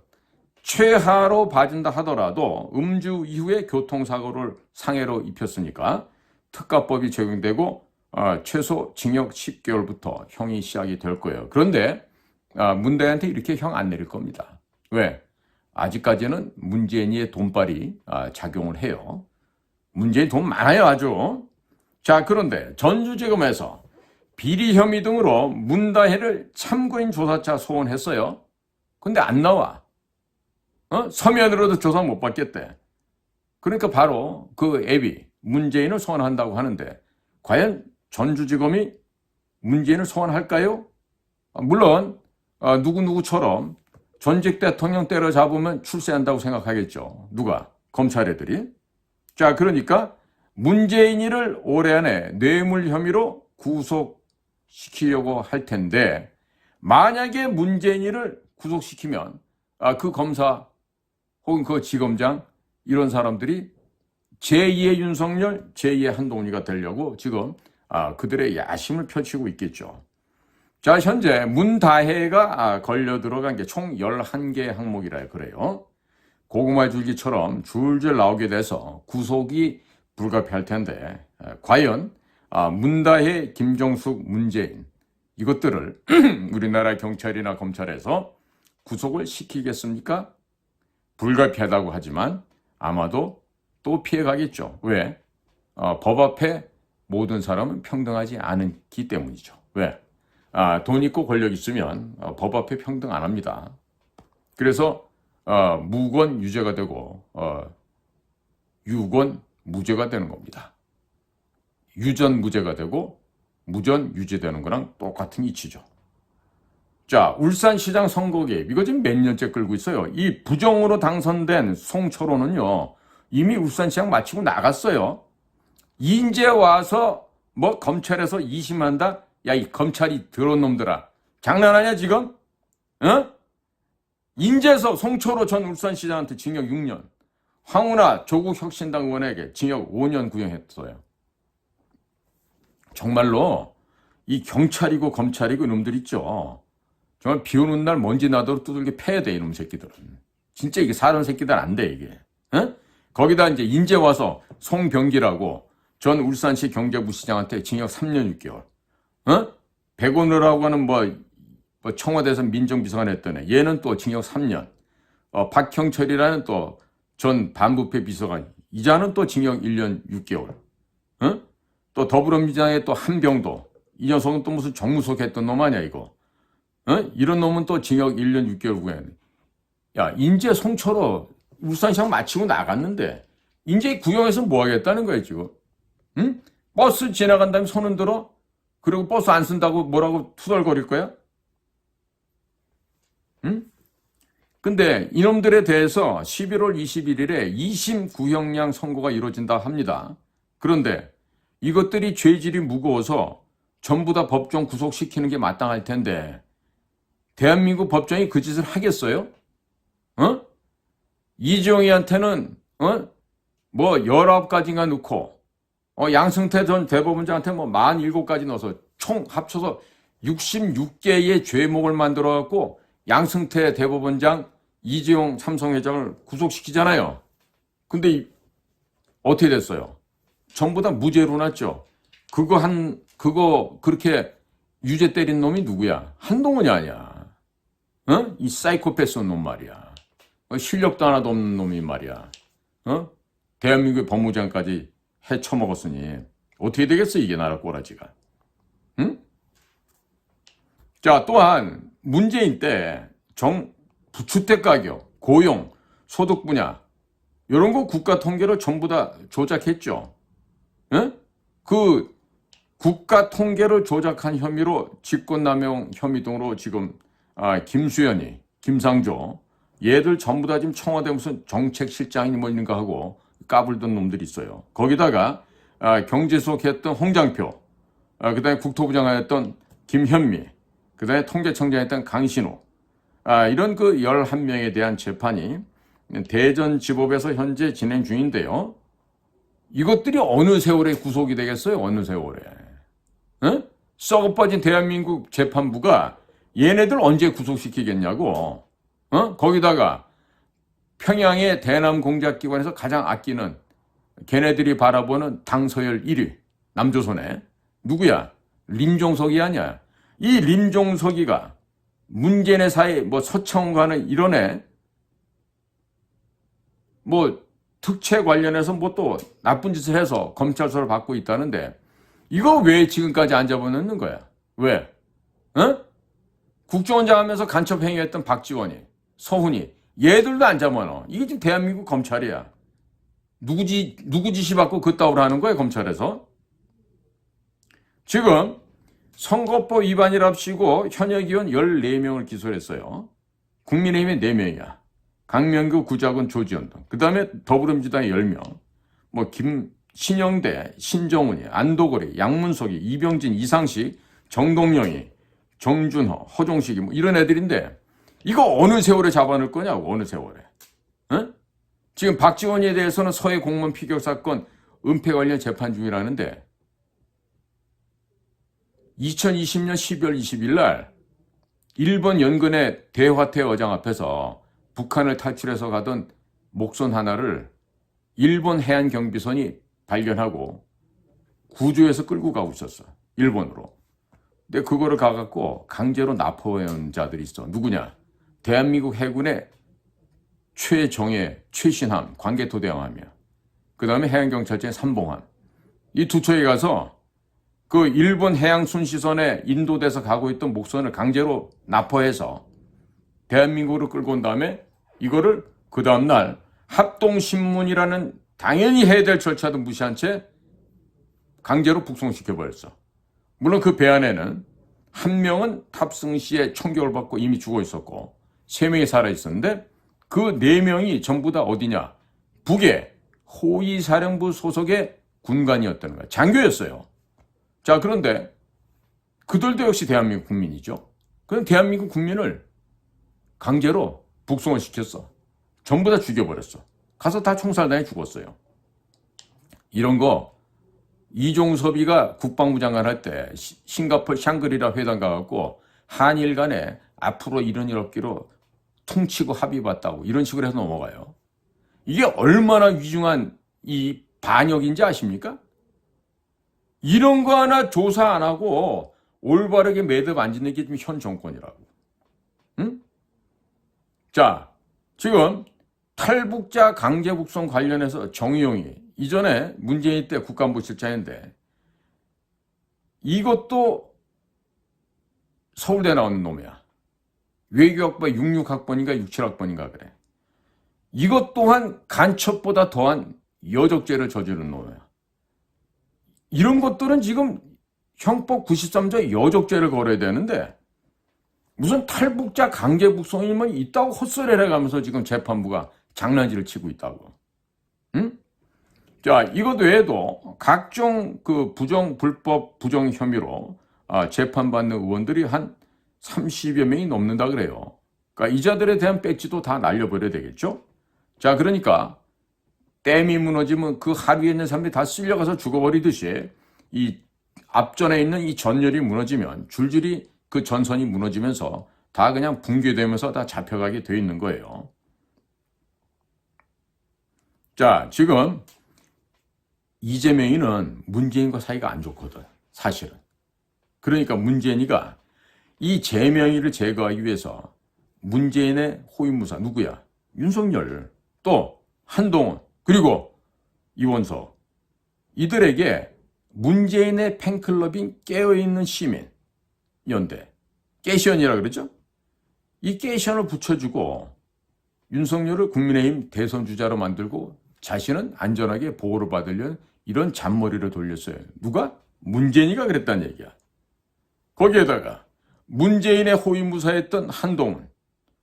최하로 봐준다 하더라도 음주 이후에 교통사고를 상해로 입혔으니까 특가법이 적용되고 최소 징역 10개월부터 형이 시작이 될 거예요. 그런데 문대한테 이렇게 형 안 내릴 겁니다. 왜? 아직까지는 문재인의 돈발이 작용을 해요. 문재인 돈 많아요 아주. 자, 그런데 전주지검에서 비리 혐의 등으로 문다혜를 참고인 조사차 소환했어요. 근데 안 나와. 서면으로도 조사 못 받겠대. 그러니까 바로 그 앱이 문재인을 소환한다고 하는데 과연 전주지검이 문재인을 소환할까요? 물론 누구누구처럼 전직 대통령 때려잡으면 출세한다고 생각하겠죠. 누가? 검찰 애들이. 자, 그러니까 문재인이를 올해 안에 뇌물 혐의로 구속시키려고 할 텐데 만약에 문재인이를 구속시키면 그 검사 혹은 그 지검장 이런 사람들이 제2의 윤석열, 제2의 한동훈이가 되려고 지금 그들의 야심을 펼치고 있겠죠. 자, 현재 문다혜가 걸려 들어간 게 총 11개 항목이라 그래요. 고구마 줄기처럼 줄줄 나오게 돼서 구속이 불가피할 텐데 과연 문다혜, 김정숙, 문재인 이것들을 우리나라 경찰이나 검찰에서 구속을 시키겠습니까? 불가피하다고 하지만 아마도 또 피해가겠죠. 왜? 법 앞에 모든 사람은 평등하지 않기 때문이죠. 왜? 돈 있고 권력 있으면 법 앞에 평등 안 합니다. 그래서 무권 유죄가 되고 유권 무죄가 되는 겁니다. 유전 무죄가 되고 무전 유죄되는 거랑 똑같은 이치죠. 자, 울산시장 선거 개입 이거 지금 몇 년째 끌고 있어요. 이 부정으로 당선된 송철호는요 이미 울산시장 마치고 나갔어요. 이제 와서 뭐 검찰에서 2심한다? 야, 이 검찰이 더러운 놈들아 장난하냐 지금? 인제서 송철호 전 울산시장한테 징역 6년 황운하 조국 혁신당 의원에게 징역 5년 구형했어요. 정말로 이 경찰이고 검찰이고 이놈들 있죠. 정말 비 오는 날 먼지 나도록 두들겨 패야 돼 이놈 새끼들은. 진짜 이게 사람 새끼들 안 돼 이게. 거기다 이제 인제 와서 송병기라고 전 울산시 경제부시장한테 징역 3년 6개월. 백오늘하고 하는 뭐 청와대에서 민정비서관 했던 애. 얘는 또 징역 3년. 박형철이라는 또 전 반부패 비서관. 이자는 또 징역 1년 6개월. 또 더불어민주당의 또 한병도. 이 녀석은 또 무슨 정무석 했던 놈 아니야 이거. 이런 놈은 또 징역 1년 6개월 구해. 야, 인제 송철호 울산시장 마치고 나갔는데 인제 구형해서 뭐 하겠다는 거야 지금. 버스 지나간 다음에 손 흔들어? 그리고 버스 안 쓴다고 뭐라고 투덜거릴 거야? 근데 이놈들에 대해서 11월 21일에 2심 구형량 선고가 이루어진다 합니다. 그런데 이것들이 죄질이 무거워서 전부 다 법정 구속시키는 게 마땅할 텐데 대한민국 법정이 그 짓을 하겠어요? 이재용이한테는 뭐 19가지가 넣고 양승태 전 대법원장한테 뭐 47가지 넣어서 총 합쳐서 66개의 죄목을 만들어 갖고 양승태 대법원장, 이재용 삼성회장을 구속시키잖아요. 근데 어떻게 됐어요? 전부 다 무죄로 났죠. 그거 그렇게 유죄 때린 놈이 누구야? 한동훈이 아니야. 이 사이코패스 놈 말이야. 실력도 하나도 없는 놈이 말이야. 대한민국의 법무장까지 해쳐먹었으니 어떻게 되겠어 이게 나라 꼬라지가. 자, 또한 문재인 때 주택가격, 고용, 소득 분야 이런 거 국가 통계를 전부 다 조작했죠. 예? 그 국가 통계를 조작한 혐의로 직권남용 혐의 등으로 지금 김수현이, 김상조 얘들 전부 다 지금 청와대 무슨 정책실장이 뭐 있는가 하고 까불던 놈들이 있어요. 거기다가 경제수석 했던 홍장표, 그다음에 국토부장 했던 김현미, 그다음에 통계청장 했던 강신호, 이런 그 11명에 대한 재판이 대전지법에서 현재 진행 중인데요. 이것들이 어느 세월에 구속이 되겠어요? 어느 세월에? 응? 썩어 빠진 대한민국 재판부가 얘네들 언제 구속시키겠냐고. 거기다가 평양의 대남 공작기관에서 가장 아끼는 걔네들이 바라보는 당서열 1위 남조선의 누구야? 림종석이 아니야. 이 림종석이가 문재인의 사이 뭐 서청과는 이런 애 뭐 특채 관련해서 뭐 또 나쁜 짓을 해서 검찰서를 받고 있다는데 이거 왜 지금까지 안 잡아놓는 거야? 왜? 국정원장 하면서 간첩 행위했던 박지원이, 서훈이 얘들도 안 잡아놔. 이게 지금 대한민국 검찰이야. 누구 지시 받고 그따위로 하는 거야 검찰에서? 지금 선거법 위반이랍시고 현역 의원 14명을 기소를 했어요. 국민의힘에 4명이야. 강명규, 구자근, 조지현 등. 그 다음에 더불어민주당에 10명. 뭐 신영대, 신정훈이, 안도거리, 양문석이, 이병진, 이상식, 정동영이, 정준허, 허종식이 뭐 이런 애들인데 이거 어느 세월에 잡아놓을 거냐고. 어느 세월에. 응? 지금 박지원에 대해서는 서해 공무원 피격 사건 은폐 관련 재판 중이라는데 2020년 12월 20일 날 일본 연근의 대화태 어장 앞에서 북한을 탈출해서 가던 목선 하나를 일본 해안경비선이 발견하고 구조해서 끌고 가고 있었어. 일본으로. 근데 그거를 가갖고 강제로 납포해온 자들이 있어. 누구냐? 대한민국 해군의 최정예, 최신함, 관개토대왕함이야. 그 다음에 해양경찰청의 삼봉함. 이 두 척에 가서 그 일본 해양순시선에 인도돼서 가고 있던 목선을 강제로 납포해서 대한민국으로 끌고 온 다음에 이거를 그 다음날 합동신문이라는 당연히 해야 될 절차도 무시한 채 강제로 북송시켜버렸어. 물론 그 배 안에는 한 명은 탑승 시에 총격을 받고 이미 죽어 있었고 3명이 살아있었는데 그 4명이 전부 다 어디냐? 북의 호위사령부 소속의 군관이었다는 거야. 장교였어요. 자, 그런데 그들도 역시 대한민국 국민이죠. 그럼 대한민국 국민을 강제로 북송을 시켰어. 전부 다 죽여버렸어. 가서 다 총살당해 죽었어요. 이런 거 이종섭이가 국방부 장관 할 때 싱가포르 샹그리라 회담 가갖고 한일 간에 앞으로 이런 일 없기로 퉁치고 합의봤다고 이런 식으로 해서 넘어가요. 이게 얼마나 위중한 이 반역인지 아십니까? 이런 거 하나 조사 안 하고 올바르게 매듭 안 짓는 게 지금 현 정권이라고. 응? 자, 지금 탈북자 강제 북송 관련해서 정의용이 이전에 문재인 때 국가안보 실장인데 이것도 서울대 나오는 놈이야. 외교학부 66학번인가 67학번인가 그래. 이것 또한 간첩보다 더한 여적죄를 저지른 놈이야. 이런 것들은 지금 형법 93조 여적죄를 걸어야 되는데 무슨 탈북자 강제 북송이면 있다고 헛소리를 해가면서 지금 재판부가 장난질을 치고 있다고. 응? 자, 이것 외에도 각종 그 불법 부정 혐의로 재판받는 의원들이 한 30여 명이 넘는다 그래요. 그러니까 이자들에 대한 배지도 다 날려버려야 되겠죠? 자, 그러니까 댐이 무너지면 그 하류에 있는 사람들이 다 쓸려가서 죽어버리듯이 이 앞전에 있는 이 전열이 무너지면 줄줄이 그 전선이 무너지면서 다 그냥 붕괴되면서 다 잡혀가게 돼 있는 거예요. 자, 지금 이재명이는 문재인과 사이가 안 좋거든, 사실은. 그러니까 문재인이가 이 재명이를 제거하기 위해서 문재인의 호위무사 누구야? 윤석열, 또 한동훈, 그리고 이원석 이들에게 문재인의 팬클럽인 깨어있는 시민 연대, 깨시연이라 그러죠? 이 깨션을 붙여주고 윤석열을 국민의힘 대선 주자로 만들고 자신은 안전하게 보호를 받으려는 이런 잔머리를 돌렸어요. 누가? 문재인이가 그랬다는 얘기야. 거기에다가 문재인의 호위무사했던 한동훈,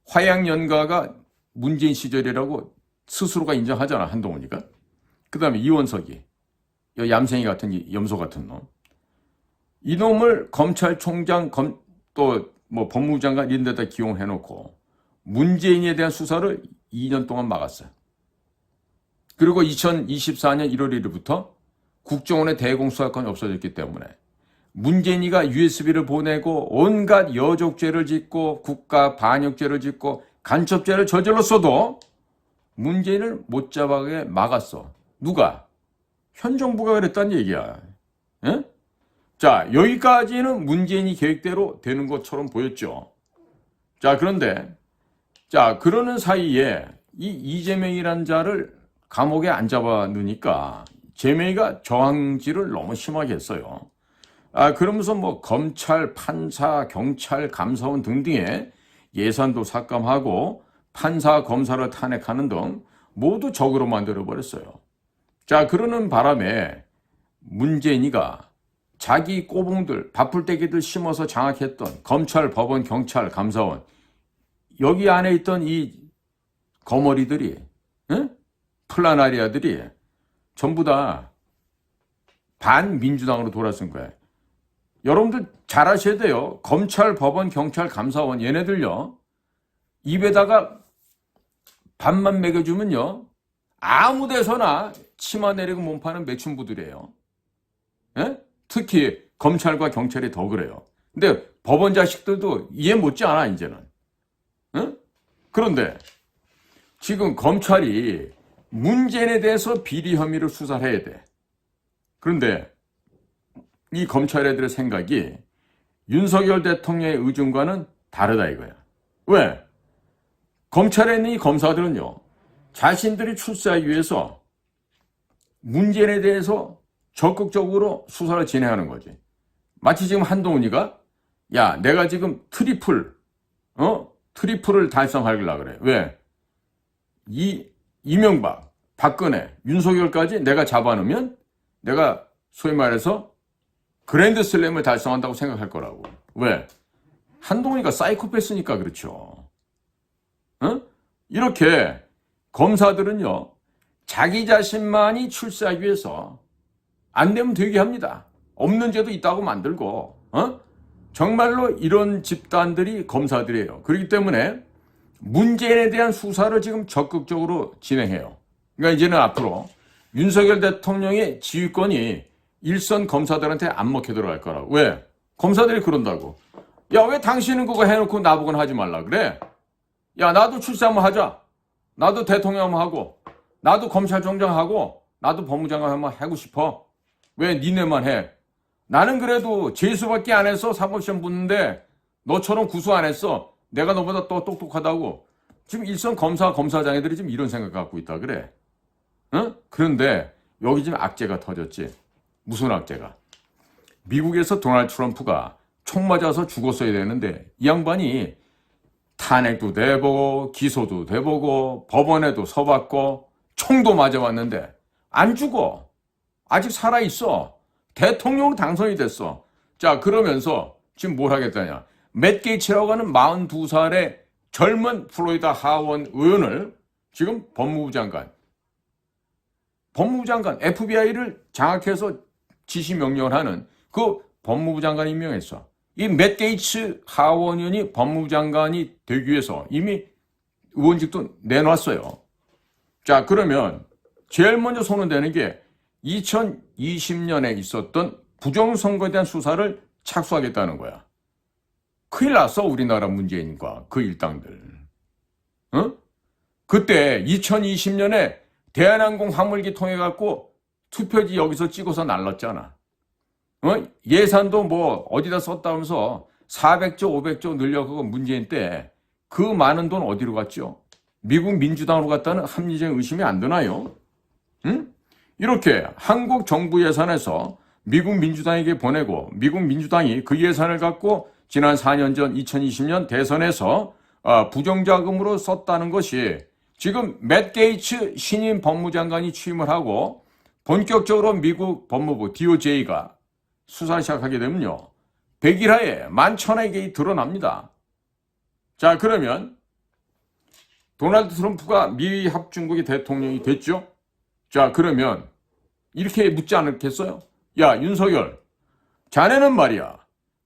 화양연가가 문재인 시절이라고 스스로가 인정하잖아, 한동훈이가. 그 다음에 이원석이, 얌생이 같은 염소 같은 놈. 이놈을 검찰총장, 또 뭐 법무부 장관 이런 데다 기용해놓고 문재인에 대한 수사를 2년 동안 막았어요. 그리고 2024년 1월 1일부터 국정원의 대공수사권이 없어졌기 때문에 문재인이가 USB를 보내고 온갖 여족죄를 짓고 국가 반역죄를 짓고 간첩죄를 저질렀어도 문재인을 못 잡아게 막았어. 누가? 현 정부가 그랬다는 얘기야. 예? 자, 여기까지는 문재인이 계획대로 되는 것처럼 보였죠. 자, 그런데 자, 그러는 사이에 이 이재명이라는 자를 감옥에 안 잡아 놓으니까 재명이가 저항질을 너무 심하게 했어요. 그러면서 뭐 검찰, 판사, 경찰, 감사원 등등의 예산도 삭감하고 판사, 검사를 탄핵하는 등 모두 적으로 만들어버렸어요. 자, 그러는 바람에 문재인이가 자기 꼬붕들, 바풀떼기들 심어서 장악했던 검찰, 법원, 경찰, 감사원 여기 안에 있던 이 거머리들이, 플라나리아들이 전부 다 반민주당으로 돌아선 거예요. 여러분들 잘 아셔야 돼요. 검찰, 법원, 경찰, 감사원 얘네들요. 입에다가 밥만 먹여주면요. 아무 데서나 치마 내리고 몸 파는 매춘부들이에요. 예? 특히 검찰과 경찰이 더 그래요. 근데 법원 자식들도 이해 못지 않아 이제는. 예? 그런데 지금 검찰이 문재인에 대해서 비리 혐의를 수사를 해야 돼. 그런데 이 검찰 애들의 생각이 윤석열 대통령의 의중과는 다르다 이거야. 왜? 검찰에 있는 이 검사들은요. 자신들이 출세하기 위해서 문재인에 대해서 적극적으로 수사를 진행하는 거지. 마치 지금 한동훈이가 야 내가 지금 트리플을 달성하려고 그래. 왜? 이명박, 박근혜, 윤석열까지 내가 잡아놓으면 내가 소위 말해서 그랜드 슬램을 달성한다고 생각할 거라고. 왜? 한동훈이가 사이코패스니까 그렇죠. 이렇게 검사들은요. 자기 자신만이 출세하기 위해서 안 되면 되게 합니다. 없는 죄도 있다고 만들고 정말로 이런 집단들이 검사들이에요. 그렇기 때문에 문재인에 대한 수사를 지금 적극적으로 진행해요. 그러니까 이제는 앞으로 윤석열 대통령의 지휘권이 일선 검사들한테 안 먹혀 들어갈 거라고. 왜? 검사들이 그런다고. 야, 왜 당신은 그거 해놓고 나보고는 하지 말라 그래? 야, 나도 출세 한번 하자. 나도 대통령 한번 하고 나도 검찰총장 하고 나도 법무장관 한번 하고 싶어. 왜 니네만 해? 나는 그래도 재수밖에 안 했어. 사법시험 붙는데 너처럼 구수 안 했어. 내가 너보다 더 똑똑하다고. 지금 일선 검사장애들이 지금 이런 생각 갖고 있다 그래. 그런데 여기 지금 악재가 터졌지. 무슨 악재가? 미국에서 도널드 트럼프가 총 맞아서 죽었어야 되는데 이 양반이 탄핵도 돼보고 기소도 돼보고 법원에도 서봤고 총도 맞아봤는데 안 죽어. 아직 살아있어. 대통령으로 당선이 됐어. 자, 그러면서 지금 뭘 하겠다냐. 맷 게이츠라고 하는 42살의 젊은 플로리다 하원 의원을 지금 법무부 장관 FBI를 장악해서 지시 명령을 하는 그 법무부 장관 임명했어. 이 맷 게이츠 하원 의원이 법무부 장관이 되기 위해서 이미 의원직도 내놨어요. 자, 그러면 제일 먼저 손을 대는 게 2020년에 있었던 부정선거에 대한 수사를 착수하겠다는 거야. 큰일 났어, 우리나라 문재인과 그 일당들. 그때 2020년에 대한항공 화물기 통해갖고 투표지 여기서 찍어서 날랐잖아. 예산도 뭐 어디다 썼다면서 400조, 500조 늘려가고 문재인 때 그 많은 돈 어디로 갔죠? 미국 민주당으로 갔다는 합리적인 의심이 안 드나요? 이렇게 한국 정부 예산에서 미국 민주당에게 보내고 미국 민주당이 그 예산을 갖고 지난 4년 전 2020년 대선에서 부정자금으로 썼다는 것이 지금 맷 게이츠 신임 법무장관이 취임을 하고 본격적으로 미국 법무부 DOJ가 수사를 시작하게 되면요. 100일 하에 11,000억이 드러납니다. 자, 그러면 도널드 트럼프가 미 합중국의 대통령이 됐죠? 자, 그러면 이렇게 묻지 않겠어요? 야, 윤석열, 자네는 말이야.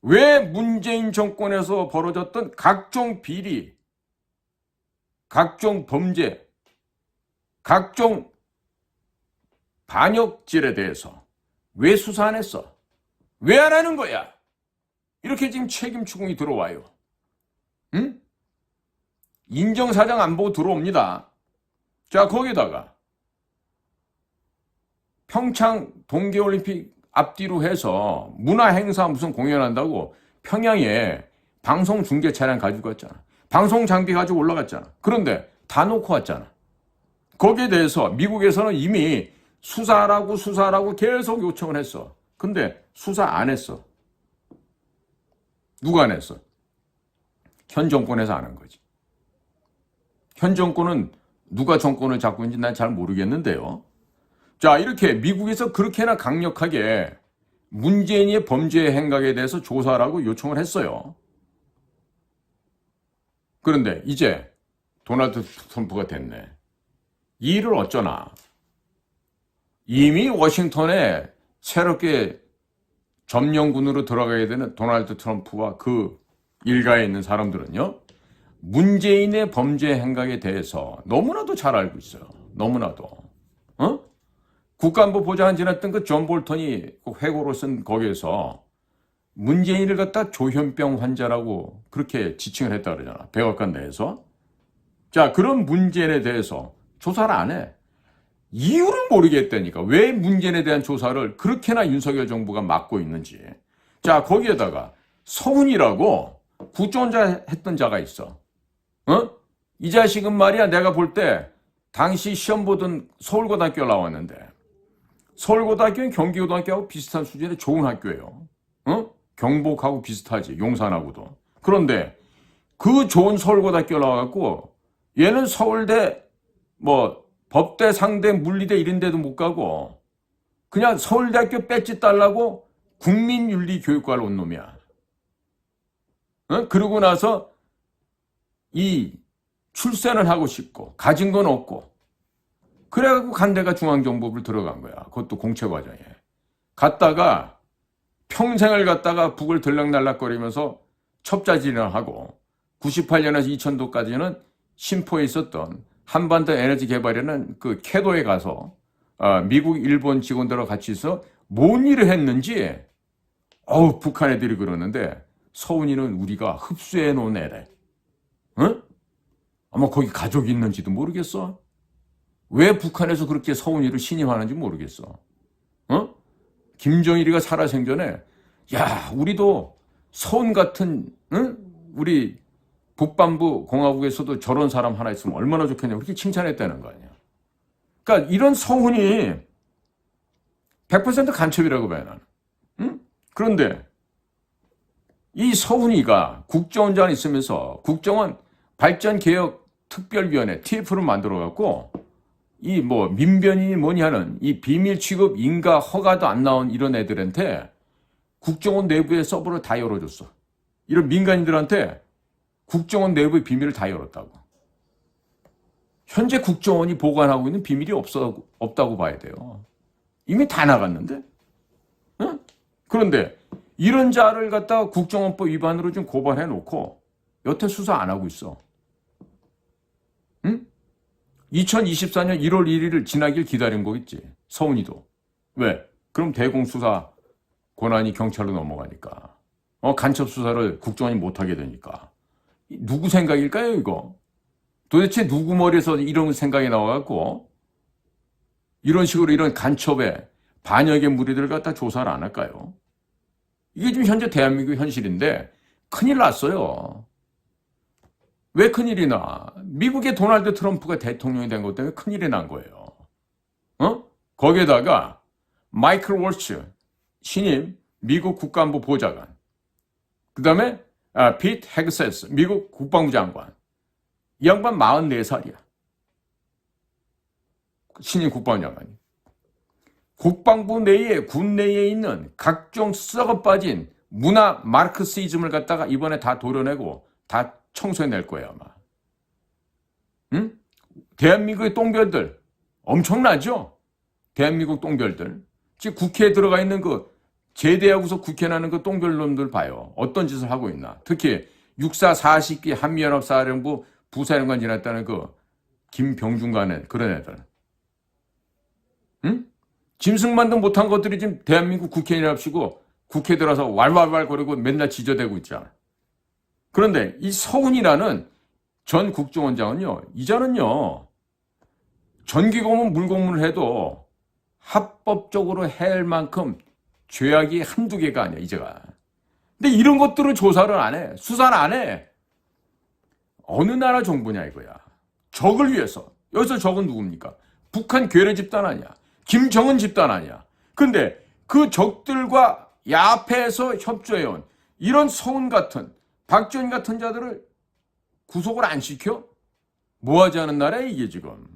왜 문재인 정권에서 벌어졌던 각종 비리, 각종 범죄, 각종 반역질에 대해서 왜 수사 안 했어? 왜 안 하는 거야? 이렇게 지금 책임 추궁이 들어와요. 응? 인정사정 안 보고 들어옵니다. 자, 거기다가 평창 동계올림픽 앞뒤로 해서 문화행사 무슨 공연한다고 평양에 방송 중계 차량 가지고 왔잖아. 방송 장비 가지고 올라갔잖아. 그런데 다 놓고 왔잖아. 거기에 대해서 미국에서는 이미 수사라고 계속 요청을 했어. 근데 수사 안 했어. 누가 안 했어? 현 정권에서 안 한 거지. 현 정권은 누가 정권을 잡고 있는지 난 잘 모르겠는데요. 자, 이렇게 미국에서 그렇게나 강력하게 문재인의 범죄 행각에 대해서 조사하라고 요청을 했어요. 그런데 이제 도널드 트럼프가 됐네. 이 일을 어쩌나. 이미 워싱턴에 새롭게 점령군으로 들어가게 되는 도널드 트럼프와 그 일가에 있는 사람들은요. 문재인의 범죄 행각에 대해서 너무나도 잘 알고 있어요. 너무나도. 국가안보 보좌관 지냈던 그 존 볼턴이 그 회고로 쓴 거기에서 문재인을 갖다 조현병 환자라고 그렇게 지칭을 했다 그러잖아. 백악관 내에서. 자, 그런 문재인에 대해서 조사를 안 해. 이유를 모르겠다니까. 왜 문재인에 대한 조사를 그렇게나 윤석열 정부가 막고 있는지. 자, 거기에다가 서훈이라고 국정원자 했던 자가 있어. 이 자식은 말이야, 내가 볼 때 당시 시험 보던 서울고등학교 나왔는데 서울고등학교는 경기고등학교하고 비슷한 수준의 좋은 학교예요. 경복하고 비슷하지, 용산하고도. 그런데 그 좋은 서울고등학교 나와갖고 얘는 서울대 뭐 법대, 상대, 물리대 이런 데도 못 가고 그냥 서울대학교 배지 달라고 국민윤리교육과를 온 놈이야. 그러고 나서 이 출세는 하고 싶고 가진 건 없고 그래갖고 간 데가 중앙정보부를 들어간 거야. 그것도 공채과정에. 갔다가 평생을 갔다가 북을 들락날락거리면서 첩자지를 하고 98년에서 2000도까지는 심포에 있었던 한반도 에너지 개발에는 그 캐도에 가서 미국, 일본 직원들하고 같이 있어 뭔 일을 했는지 북한 애들이 그러는데 서훈이는 우리가 흡수해 놓은 애래. 아마 거기 가족이 있는지도 모르겠어. 왜 북한에서 그렇게 서훈이를 신임하는지 모르겠어. 김정일이가 살아생전에 야, 우리도 서훈 같은 우리 북반부 공화국에서도 저런 사람 하나 있으면 얼마나 좋겠냐 그렇게 칭찬했다는 거 아니야. 그러니까 이런 서훈이 100% 간첩이라고 봐요, 나는. 그런데 이 서훈이가 국정원장 있으면서 국정원 발전개혁 특별위원회 TF를 만들어갖고 이 뭐 민변인이 뭐니 하는 이 비밀 취급 인가 허가도 안 나온 이런 애들한테 국정원 내부의 서버를 다 열어줬어. 이런 민간인들한테 국정원 내부의 비밀을 다 열었다고. 현재 국정원이 보관하고 있는 비밀이 없다고 봐야 돼요. 이미 다 나갔는데? 그런데 이런 자를 갖다가 국정원법 위반으로 좀 고발해놓고 여태 수사 안 하고 있어. 2024년 1월 1일을 지나길 기다린 거겠지. 서훈이도. 왜? 그럼 대공수사 권한이 경찰로 넘어가니까. 간첩 수사를 국정원이 못하게 되니까. 누구 생각일까요, 이거? 도대체 누구 머리에서 이런 생각이 나와갖고 이런 식으로 이런 간첩에 반역의 무리들을 갖다 조사를 안 할까요? 이게 지금 현재 대한민국 현실인데 큰일 났어요. 왜 큰일이 나? 미국의 도널드 트럼프가 대통령이 된 것 때문에 큰일이 난 거예요. 거기에다가 마이클 월츠 신임 미국 국가안보 보좌관, 그 다음에 피트 헤그세스 미국 국방부 장관, 이 양반 44살이야. 신임 국방장관이. 국방부 내에 군 내에 있는 각종 썩어 빠진 문화 마르크시즘을 갖다가 이번에 다 도려내고 다 청소해낼 거예요 아마. 응? 대한민국의 똥별들 엄청나죠? 대한민국 똥별들. 지금 국회에 들어가 있는 그 제대하고서 국회 나는 그 똥별놈들 봐요. 어떤 짓을 하고 있나. 특히 육사 40기 한미연합사령부 부사령관 지냈다는 그 김병준 간의 그런 애들. 응? 짐승만도 못한 것들이 지금 대한민국 국회의원이랍시고 국회 들어서 왈왈왈 거리고 맨날 지저대고 있잖아. 그런데 이 서훈이라는 전 국정원장은요, 이전은요, 전기고문 물고문을 해도 합법적으로 해할 만큼 죄악이 한두 개가 아니야, 이제가. 근데 이런 것들을 조사를 안 해. 수사를 안 해. 어느 나라 정부냐, 이거야. 적을 위해서. 여기서 적은 누굽니까? 북한 괴뢰 집단 아니야. 김정은 집단 아니야. 근데 그 적들과 야패해서 협조해온 이런 서훈 같은, 박지원 같은 자들을 구속을 안 시켜? 뭐하지 않은 나라야, 이게 지금.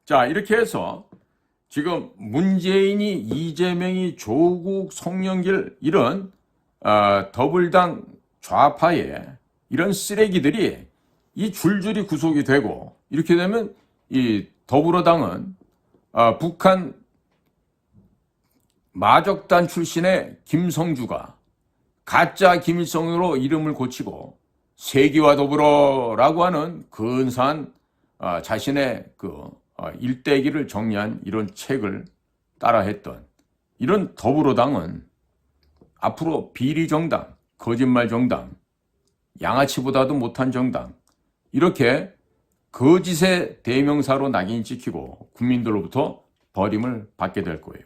자, 이렇게 해서 지금 문재인이, 이재명이, 조국, 송영길 이런 더불당 좌파의 이런 쓰레기들이 이 줄줄이 구속이 되고 이렇게 되면 이 더불어당은 북한 마적단 출신의 김성주가 가짜 김일성으로 이름을 고치고 세기와 더불어라고 하는 근사한 자신의 그 일대기를 정리한 이런 책을 따라했던 이런 더불어당은 앞으로 비리정당, 거짓말정당, 양아치보다도 못한 정당 이렇게 거짓의 대명사로 낙인 찍히고 국민들로부터 버림을 받게 될 거예요.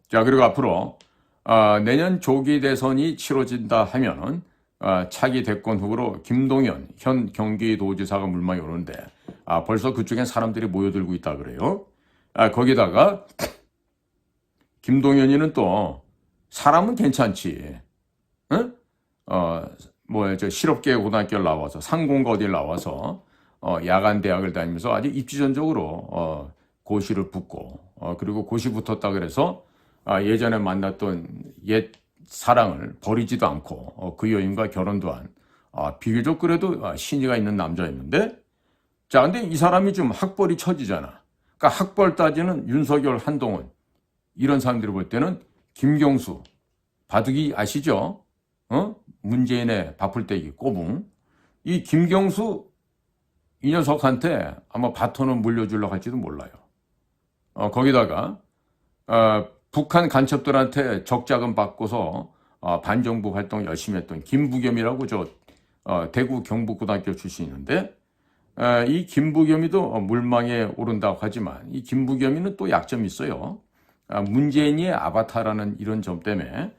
자, 그리고 앞으로 내년 조기 대선이 치러진다 하면은 차기 대권 후보로 김동연 현 경기도지사가 물망이 오는데 벌써 그쪽엔 사람들이 모여들고 있다 그래요. 거기다가 김동연이는 또 사람은 괜찮지. 응? 저 실업계 고등학교를 나와서 상공고 어디를 나와서 야간 대학을 다니면서 아주 입지전적으로 고시를 붙고 그리고 고시 붙었다 그래서 예전에 만났던 옛 사랑을 버리지도 않고 그 여인과 결혼도 한 비교적 그래도 신의가 있는 남자였는데 자 근데 이 사람이 좀 학벌이 처지잖아. 그러니까 학벌 따지는 윤석열, 한동훈 이런 사람들이 볼 때는 김경수 바둑이 아시죠? 문재인의 바풀떼기 꼬붕 이 김경수 이 녀석한테 아마 바톤을 물려주려고 할지도 몰라요. 거기다가 북한 간첩들한테 적자금 받고서 반정부 활동 열심히 했던 김부겸이라고 대구 경북고등학교 출신인데 이 김부겸이도 물망에 오른다고 하지만 이 김부겸이는 또 약점이 있어요. 문재인의 아바타라는 이런 점 때문에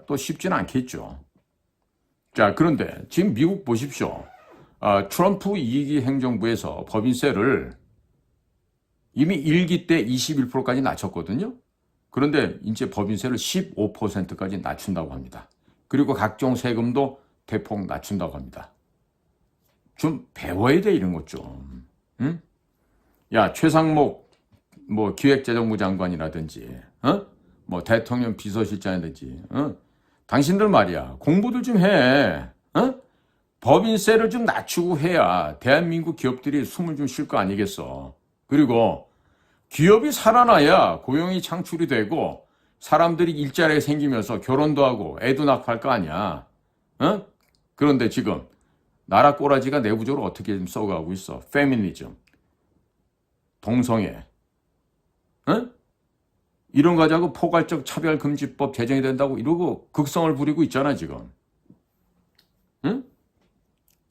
또 쉽지는 않겠죠. 자, 그런데 지금 미국 보십시오. 트럼프 2기 행정부에서 법인세를 이미 1기 때 21%까지 낮췄거든요. 그런데 이제 법인세를 15%까지 낮춘다고 합니다. 그리고 각종 세금도 대폭 낮춘다고 합니다. 좀 배워야 돼 이런 것 좀. 응? 야 최상목 기획재정부 장관이라든지 대통령 비서실장이라든지 당신들 말이야 공부들 좀 해. 법인세를 좀 낮추고 해야 대한민국 기업들이 숨을 좀 쉴 거 아니겠어. 그리고 기업이 살아나야 고용이 창출이 되고 사람들이 일자리가 생기면서 결혼도 하고 애도 낳고 할 거 아니야. 그런데 지금 나라 꼬라지가 내부적으로 어떻게 좀 썩어가고 있어. 페미니즘, 동성애, 이런 거 가지고 포괄적 차별금지법 제정이 된다고 이러고 극성을 부리고 있잖아 지금.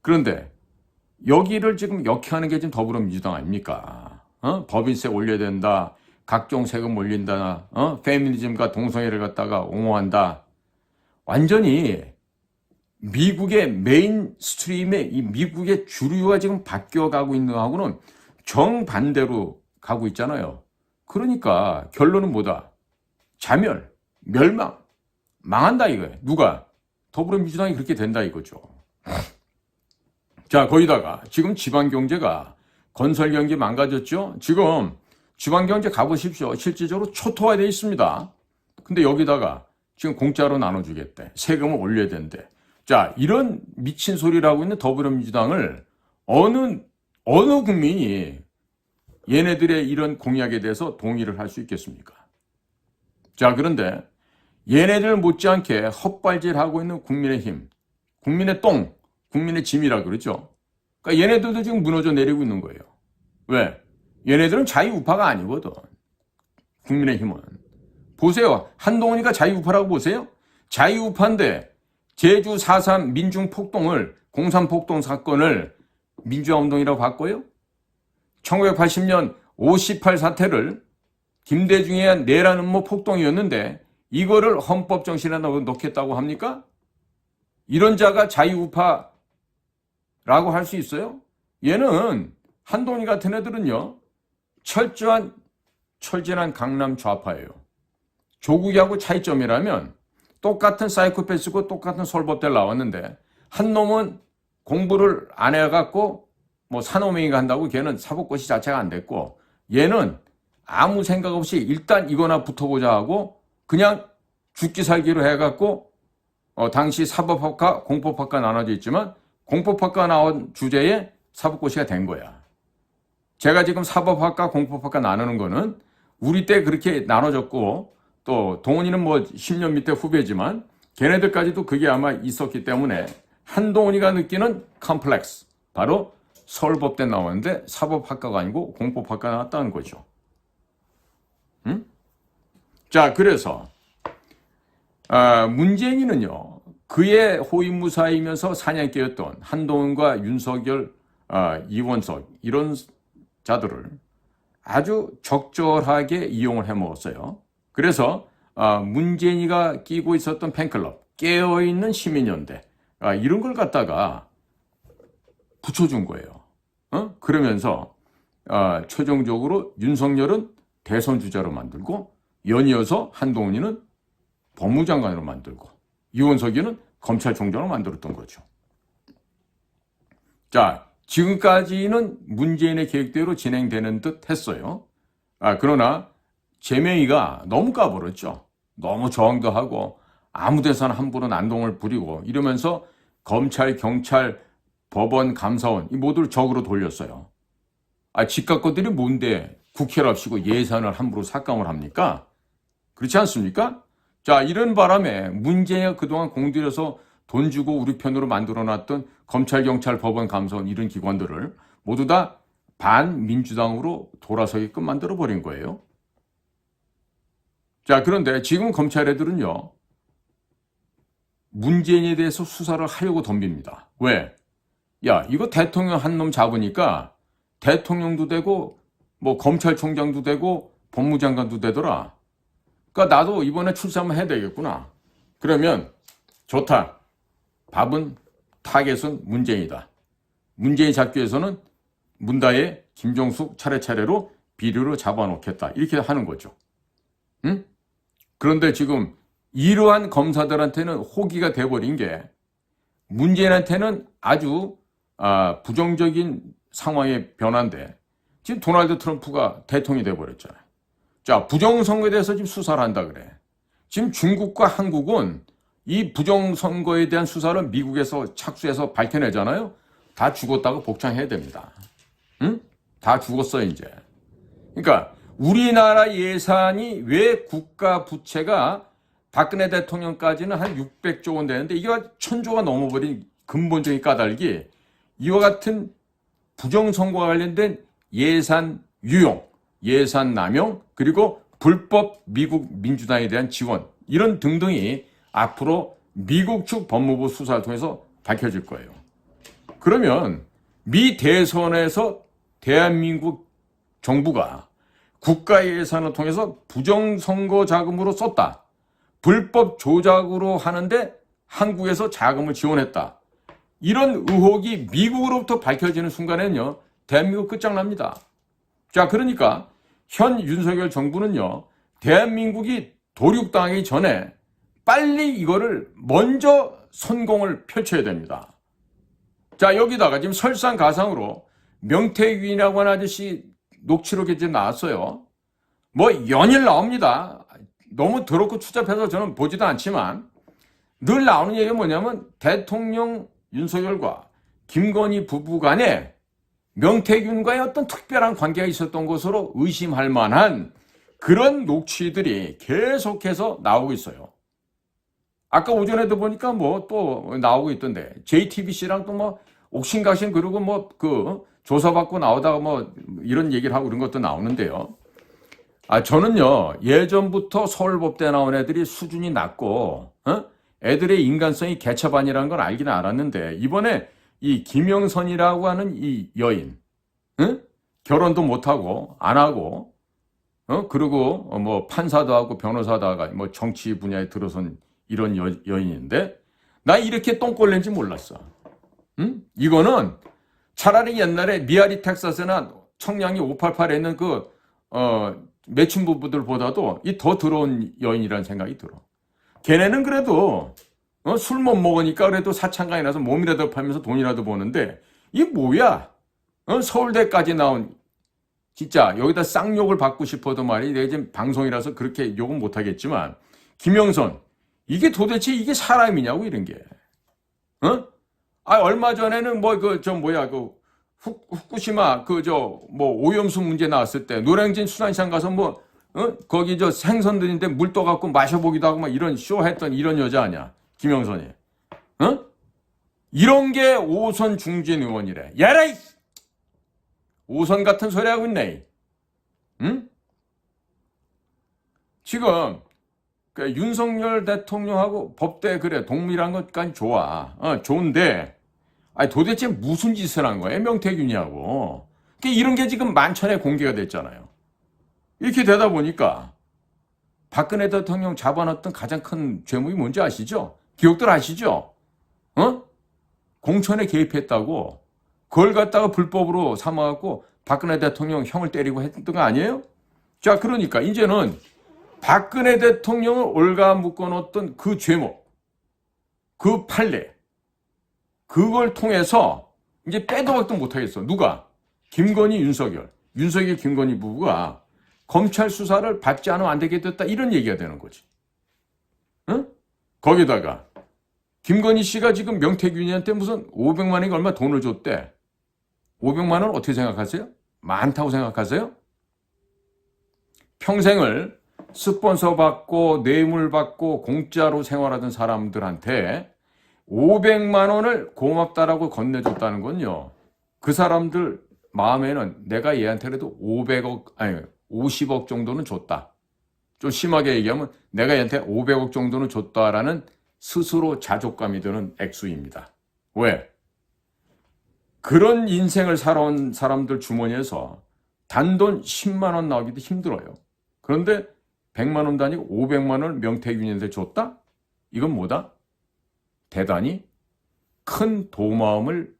그런데 여기를 지금 역행하는 게 지금 더불어민주당 아닙니까? 법인세 올려야 된다. 각종 세금 올린다. 페미니즘과 동성애를 갖다가 옹호한다. 완전히 미국의 메인스트림의 이 미국의 주류가 지금 바뀌어가고 있는 거하고는 정반대로 가고 있잖아요. 그러니까 결론은 뭐다? 자멸, 멸망, 망한다 이거예요. 누가? 더불어민주당이 그렇게 된다 이거죠. 자, 거기다가 지금 지방 경제가 건설 경기 망가졌죠? 지금 지방 경제 가보십시오. 실질적으로 초토화되어 있습니다. 근데 여기다가 지금 공짜로 나눠주겠대. 세금을 올려야 된대. 자, 이런 미친 소리라고 있는 더불어민주당을 어느 국민이 얘네들의 이런 공약에 대해서 동의를 할 수 있겠습니까? 자, 그런데 얘네들 못지않게 헛발질하고 있는 국민의힘, 국민의 똥, 국민의 짐이라 그러죠. 그러니까 얘네들도 지금 무너져 내리고 있는 거예요. 왜? 얘네들은 자유우파가 아니거든. 국민의힘은. 보세요. 한동훈이가 자유우파라고 보세요. 자유우파인데 제주 4.3 민중폭동을, 공산폭동 사건을 민주화운동이라고 바꿔요? 1980년 5.18 사태를 김대중에 의한 내란 음모 폭동이었는데 이거를 헌법 정신에 넣겠다고 합니까? 이런 자가 자유우파라고 할 수 있어요? 얘는 한동훈이 같은 애들은요, 철저한 강남 좌파예요. 조국이하고 차이점이라면 똑같은 사이코패스고 똑같은 설법대를 나왔는데 한 놈은 공부를 안 해갖고 뭐 산호맹이가 한다고 걔는 사법고시 자체가 안 됐고, 얘는 아무 생각 없이 일단 이거나 붙어보자 하고 그냥 죽기 살기로 해갖고 당시 사법학과 공법학과 나눠져 있지만 공법학과 나온 주제에 사법고시가 된 거야. 제가 지금 사법학과 공법학과 나누는 거는 우리 때 그렇게 나눠졌고, 또 동훈이는 뭐 10년 밑에 후배지만 걔네들까지도 그게 아마 있었기 때문에 한동훈이가 느끼는 컴플렉스, 바로 서울법대 나왔는데 사법학과가 아니고 공법학과 나왔다는 거죠. 응? 자, 그래서 문재인이는요, 그의 호위무사이면서 사냥개였던 한동훈과 윤석열, 이원석 이런 자들을 아주 적절하게 이용을 해먹었어요. 그래서 문재인이가 끼고 있었던 팬클럽, 깨어있는 시민연대, 이런 걸 갖다가 붙여준 거예요. 그러면서 최종적으로 윤석열은 대선 주자로 만들고, 연이어서 한동훈이는 법무장관으로 만들고, 이원석이는 검찰총장으로 만들었던 거죠. 자, 지금까지는 문재인의 계획대로 진행되는 듯 했어요. 그러나 제명이가 너무 까불었죠. 너무 저항도 하고 아무 데서나 함부로 난동을 부리고 이러면서 검찰, 경찰, 법원, 감사원 이 모두를 적으로 돌렸어요. 집값 것들이 뭔데 국회랍시고 예산을 함부로 삭감을 합니까? 그렇지 않습니까? 자, 이런 바람에 문재인이 그동안 공들여서 돈 주고 우리 편으로 만들어놨던 검찰, 경찰, 법원, 감사원 이런 기관들을 모두 다 반민주당으로 돌아서게끔 만들어버린 거예요. 자, 그런데 지금 검찰 애들은요, 문재인에 대해서 수사를 하려고 덤빕니다. 왜? 야, 이거 대통령 한 놈 잡으니까 대통령도 되고 뭐 검찰총장도 되고 법무장관도 되더라. 그러니까 나도 이번에 출세 한번 해야 되겠구나. 그러면 좋다. 밥은 타겟은 문재인이다. 문재인 잡기 위해서는 문다혜, 김종숙 차례차례로 비리로 잡아놓겠다. 이렇게 하는 거죠. 응? 그런데 지금 이러한 검사들한테는 호기가 돼버린 게 문재인한테는 아주 부정적인 상황의 변화인데, 지금 도널드 트럼프가 대통령이 돼버렸잖아요. 자, 부정선거에 대해서 지금 수사를 한다 그래. 지금 중국과 한국은 이 부정선거에 대한 수사를 미국에서 착수해서 밝혀내잖아요. 다 죽었다고 복창해야 됩니다. 응? 다 죽었어 이제. 그러니까 우리나라 예산이 왜 국가 부채가 박근혜 대통령까지는 한 600조 원 되는데 이게 1000조가 넘어버린 근본적인 까닭이 이와 같은 부정선거와 관련된 예산 유용, 예산 남용, 그리고 불법 미국 민주당에 대한 지원, 이런 등등이 앞으로 미국 측 법무부 수사를 통해서 밝혀질 거예요. 그러면 미 대선에서 대한민국 정부가 국가 예산을 통해서 부정선거 자금으로 썼다, 불법 조작으로 하는데 한국에서 자금을 지원했다, 이런 의혹이 미국으로부터 밝혀지는 순간에는요, 대한민국 끝장납니다. 자, 그러니까 현 윤석열 정부는요, 대한민국이 도륙당하기 전에 빨리 이거를 먼저 선공을 펼쳐야 됩니다. 자, 여기다가 지금 설상가상으로 명태균이라고 하는 아저씨 녹취록이 지금 나왔어요. 뭐 연일 나옵니다. 너무 더럽고 추잡해서 저는 보지도 않지만 늘 나오는 얘기가 뭐냐면 대통령 윤석열과 김건희 부부 간에 명태균과의 어떤 특별한 관계가 있었던 것으로 의심할 만한 그런 녹취들이 계속해서 나오고 있어요. 아까 오전에도 보니까 뭐 또 나오고 있던데 JTBC랑 또 뭐 옥신각신 그리고 뭐 그 조사받고 나오다가 뭐 이런 얘기를 하고 이런 것도 나오는데요. 저는요 예전부터 서울법대 나온 애들이 수준이 낮고 애들의 인간성이 개차반이라는 걸 알기는 알았는데 이번에 이 김영선이라고 하는 이 여인 결혼도 못하고 안 하고 그리고 뭐 판사도 하고 변호사도 하고 뭐 정치 분야에 들어선 이런 여인인데 나 이렇게 똥꼴낸지 몰랐어. 이거는 차라리 옛날에 미아리 텍사스나 청량리 588에 있는 그 매춘 부부들보다도 이 더 더러운 여인이라는 생각이 들어. 걔네는 그래도 술 못 먹으니까 그래도 사창가에 나서 몸이라도 팔면서 돈이라도 버는데 이게 뭐야? 서울대까지 나온 진짜 여기다 쌍욕을 받고 싶어도 말이 내가 지금 방송이라서 그렇게 욕은 못하겠지만 김영선 이게 도대체 이게 사람이냐고 이런 게. 얼마 전에는 후쿠시마 오염수 문제 나왔을 때 노량진 수산시장 가서 거기 생선들인데 물 떠갖고 마셔보기도 하고 막 이런 쇼 했던 이런 여자 아니야 김영선이. 이런 게 오선 중진 의원이래. 야라 이 오선 같은 소리 하고 있네. 지금 윤석열 대통령하고 법대 그래 동일한 것까지 좋아. 좋은데 도대체 무슨 짓을 한 거야 명태균이하고. 이런 게 지금 만천에 공개가 됐잖아요. 이렇게 되다 보니까 박근혜 대통령 잡아놨던 가장 큰 죄목이 뭔지 아시죠? 기억들 아시죠? 공천에 개입했다고 그걸 갖다가 불법으로 삼아갖고 박근혜 대통령 형을 때리고 했던 거 아니에요? 자, 그러니까 이제는 박근혜 대통령을 올가 묶어놓았던 그 죄목, 그 판례, 그걸 통해서 이제 빼도 박도 못하겠어. 누가? 김건희, 윤석열, 김건희 부부가 검찰 수사를 받지 않으면 안 되게 됐다. 이런 얘기가 되는 거지. 거기다가 김건희 씨가 지금 명태균이한테 무슨 500만 원인가 얼마 돈을 줬대. 500만 원 어떻게 생각하세요? 많다고 생각하세요? 평생을 스폰서 받고 뇌물 받고 공짜로 생활하던 사람들한테 500만 원을 고맙다라고 건네줬다는 건요. 그 사람들 마음에는 내가 얘한테 그래도 50억 정도는 줬다. 좀 심하게 얘기하면 내가 얘한테 500억 정도는 줬다라는 스스로 자족감이 드는 액수입니다. 왜? 그런 인생을 살아온 사람들 주머니에서 단돈 10만 원 나오기도 힘들어요. 그런데 100만 원도 아니고 500만 원을 명태균한테 줬다? 이건 뭐다? 대단히 큰 고마움을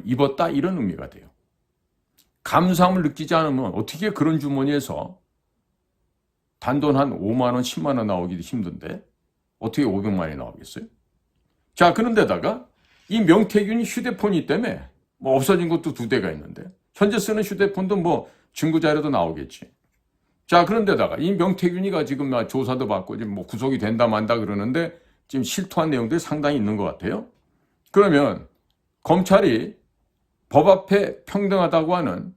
입었다 이런 의미가 돼요. 감사함을 느끼지 않으면 어떻게 그런 주머니에서 단돈 한 5만 원, 10만 원 나오기도 힘든데 어떻게 500만 원이 나오겠어요? 자, 그런데다가 이 명태균이 휴대폰이 때문에 없어진 것도 2대가 있는데 현재 쓰는 휴대폰도 증거 자료도 나오겠지. 자, 그런데다가 이 명태균이가 지금 조사도 받고 지금 구속이 된다 만다 그러는데 지금 실토한 내용들이 상당히 있는 것 같아요. 그러면 검찰이 법 앞에 평등하다고 하는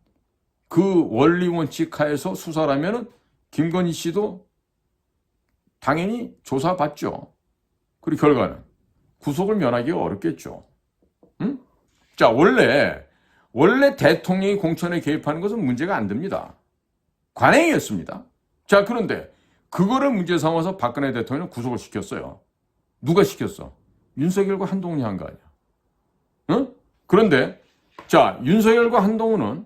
그 원리 원칙 하에서 수사라면은 김건희 씨도 당연히 조사받죠. 그리고 결과는 구속을 면하기가 어렵겠죠. 자, 원래 대통령이 공천에 개입하는 것은 문제가 안 됩니다. 관행이었습니다. 자, 그런데 그거를 문제 삼아서 박근혜 대통령은 구속을 시켰어요. 누가 시켰어? 윤석열과 한동훈이 한 거 아니야. 그런데 자, 윤석열과 한동훈은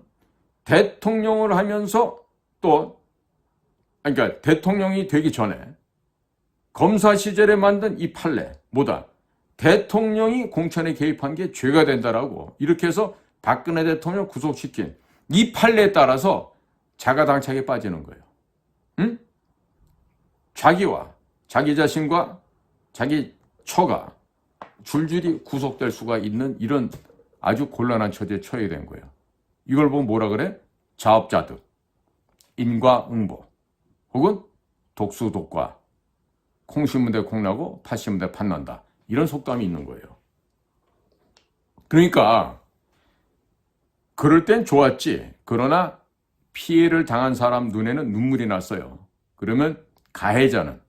대통령을 하면서 그러니까 대통령이 되기 전에 검사 시절에 만든 이 판례 뭐다? 대통령이 공천에 개입한 게 죄가 된다라고 이렇게 해서 박근혜 대통령 구속시킨 이 판례에 따라서 자가당착에 빠지는 거예요. 자기와 자기 자신과 자기 처가 줄줄이 구속될 수가 있는 이런 아주 곤란한 처지에 처해 된 거예요. 이걸 보고 뭐라 그래? 자업자득, 인과응보, 혹은 독수독과, 콩 심은 데 콩나고 팥 심은 데 팥난다. 이런 속담이 있는 거예요. 그러니까 그럴 땐 좋았지. 그러나 피해를 당한 사람 눈에는 눈물이 났어요. 그러면 가해자는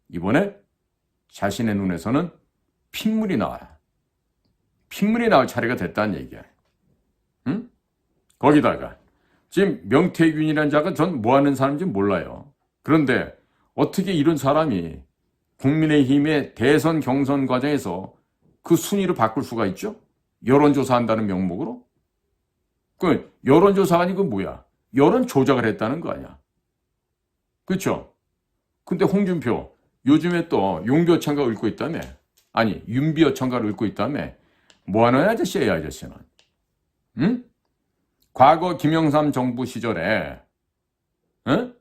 이번에 자신의 눈에서는 핏물이 나와요. 핏물이 나올 차례가 됐다는 얘기야. 응? 거기다가 지금 명태균이라는 자가 전 뭐하는 사람인지 몰라요. 그런데 어떻게 이런 사람이 국민의힘의 대선 경선 과정에서 그 순위를 바꿀 수가 있죠? 여론조사한다는 명목으로? 그 여론조사가 아니고 뭐야? 여론 조작을 했다는 거 아니야? 그렇죠? 근데 홍준표 요즘에 또 용비어천가 읊고 있다며? 아니 윤비어천가를 읊고 있다며? 뭐하는 아저씨야 이 아저씨는? 응? 과거 김영삼 정부 시절에 응?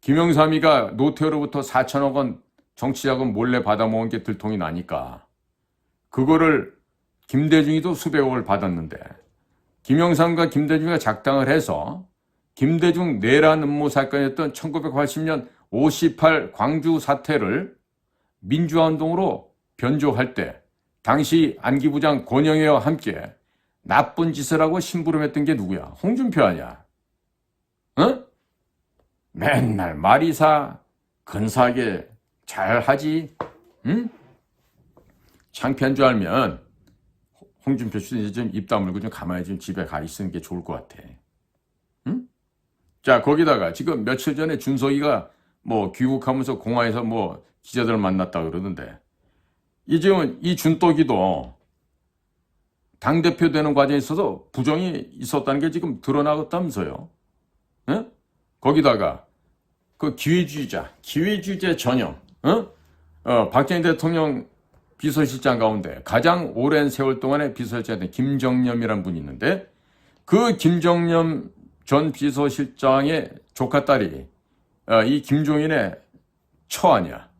김영삼이가 노태우로부터 4천억 원 정치자금 몰래 받아모은 게 들통이 나니까 그거를 김대중이도 수백억을 받았는데 김영삼과 김대중이가 작당을 해서 김대중 내란 음모 사건이었던 1980년 58 광주 사태를 민주화운동으로 변조할 때 당시 안기부장 권영애와 함께 나쁜 짓을 하고 심부름했던 게 누구야? 홍준표 아니야? 응? 맨날 말이사 근사하게 잘하지? 응? 창피한 줄 알면 홍준표 씨는 이제 좀 입 다물고 좀 가만히 좀 집에 가 있는 게 좋을 것 같아. 응? 자, 거기다가 지금 며칠 전에 준석이가 뭐 귀국하면서 공항에서 뭐 기자들 만났다 그러던데 지금 이 준떡이도 당대표 되는 과정에 있어서 부정이 있었다는 게 지금 드러나갔다면서요. 응? 거기다가 그 기회주의자 전형, 박정희 대통령 비서실장 가운데 가장 오랜 세월 동안의 비서실장이 김정념이라는 분이 있는데 그 김정념 전 비서실장의 조카딸이 이 김종인의 처 아니야.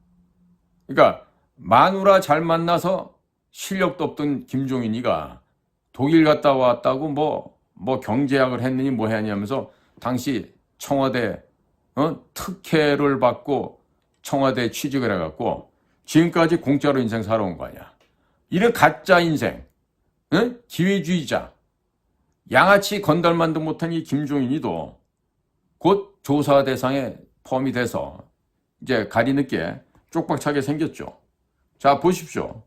그러니까 마누라 잘 만나서 실력도 없던 김종인이가 독일 갔다 왔다고 뭐 경제학을 했느니 뭐 했냐면서 당시 청와대 특혜를 받고 청와대에 취직을 해갖고 지금까지 공짜로 인생 살아온 거 아니야. 이런 가짜 인생, 기회주의자, 양아치 건달만도 못한 이 김종인이도 곧 조사 대상에 포함이 돼서 이제 가리늦게 쪽박차게 생겼죠. 자, 보십시오.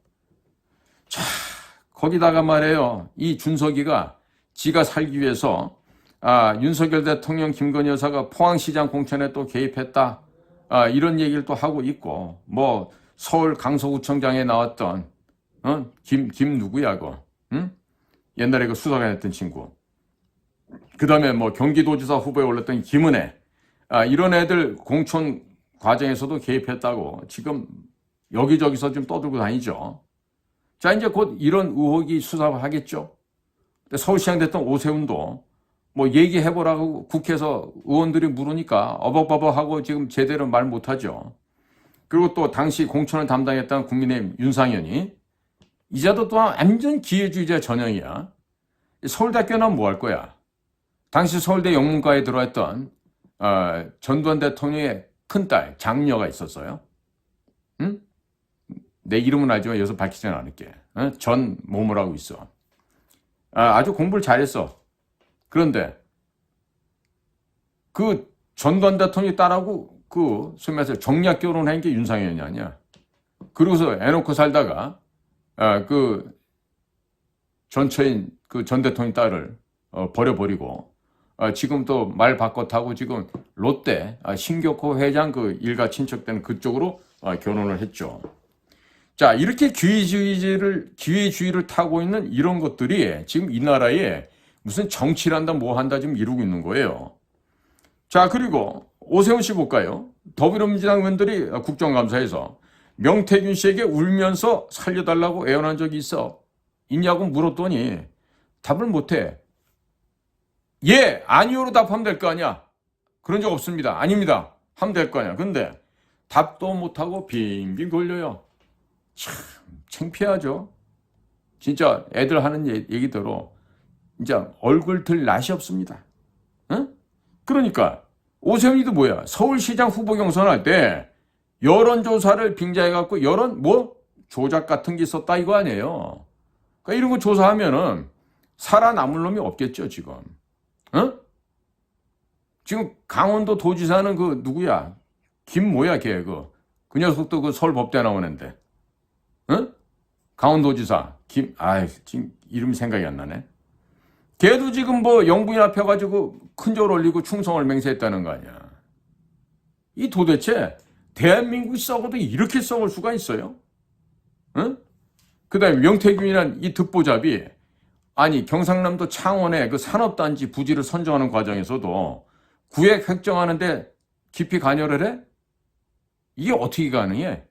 자, 거기다가 말이에요. 이 준석이가 지가 살기 위해서 윤석열 대통령 김건희 여사가 포항시장 공천에 또 개입했다. 이런 얘기를 또 하고 있고, 뭐, 서울 강서구청장에 나왔던, 김 누구야, 그거? 응? 옛날에 그 수사관 했던 친구. 그 다음에 뭐 경기도지사 후보에 올랐던 김은혜. 이런 애들 공천 과정에서도 개입했다고 지금 여기저기서 좀 떠들고 다니죠. 자, 이제 곧 이런 의혹이 수사하겠죠. 서울시장 됐던 오세훈도 뭐 얘기해보라고 국회에서 의원들이 물으니까 어버버버하고 지금 제대로 말 못하죠. 그리고 또 당시 공천을 담당했던 국민의힘 윤상현이 이자도 또한 완전 기회주의자 전형이야. 서울대학교 나면 뭐 할 거야? 당시 서울대 영문과에 들어왔던 전두환 대통령의 큰딸 장녀가 있었어요. 응? 내 이름은 알지만 여기서 밝히지는 않을게. 전 뭐뭐라고 있어. 아주 공부를 잘했어. 그런데 그 전두환 대통령이 딸하고 그 소위 말해서 정략 결혼한 게 윤상현이 아니야. 그러고서 애 놓고 살다가 그 전처인 그 전 대통령 딸을 버려버리고 지금 또 말 바꿔 타고 지금 롯데 신격호 회장 그 일가 친척되는 그쪽으로 결혼을 했죠. 자, 이렇게 기회주의를 타고 있는 이런 것들이 지금 이 나라에 무슨 정치를 한다 뭐 한다 지금 이루고 있는 거예요. 자, 그리고 오세훈 씨 볼까요? 더불어민주당 의원들이 국정감사에서 명태균 씨에게 울면서 살려달라고 애원한 적이 있냐고 물었더니 답을 못해. 예, 아니요로 답하면 될 거 아니야. 그런 적 없습니다. 아닙니다. 하면 될 거 아니야. 근데 답도 못하고 빙빙 돌려요. 참 창피하죠. 진짜 애들 하는 얘기대로 진짜 얼굴 들 낯이 없습니다. 응? 그러니까 오세훈이도 뭐야? 서울시장 후보 경선할 때 여론조사를 빙자해갖고 조작 같은 게 있었다 이거 아니에요. 그러니까 이런 거 조사하면은 살아남을 놈이 없겠죠 지금. 응? 지금 강원도 도지사는 그 누구야? 김뭐야 걔 그 녀석도 그 서울법대 나오는데. 응? 강원도지사 지금 이름이 생각이 안 나네. 걔도 지금 뭐 영부인 앞에 가지고 큰절 올리고 충성을 맹세했다는 거 아니야. 이 도대체 대한민국이 썩어도 이렇게 썩을 수가 있어요? 응? 그 다음에 명태균이란 이 듣보잡이 아니 경상남도 창원의 그 산업단지 부지를 선정하는 과정에서도 구획 획정하는데 깊이 관여를 해? 이게 어떻게 가능해?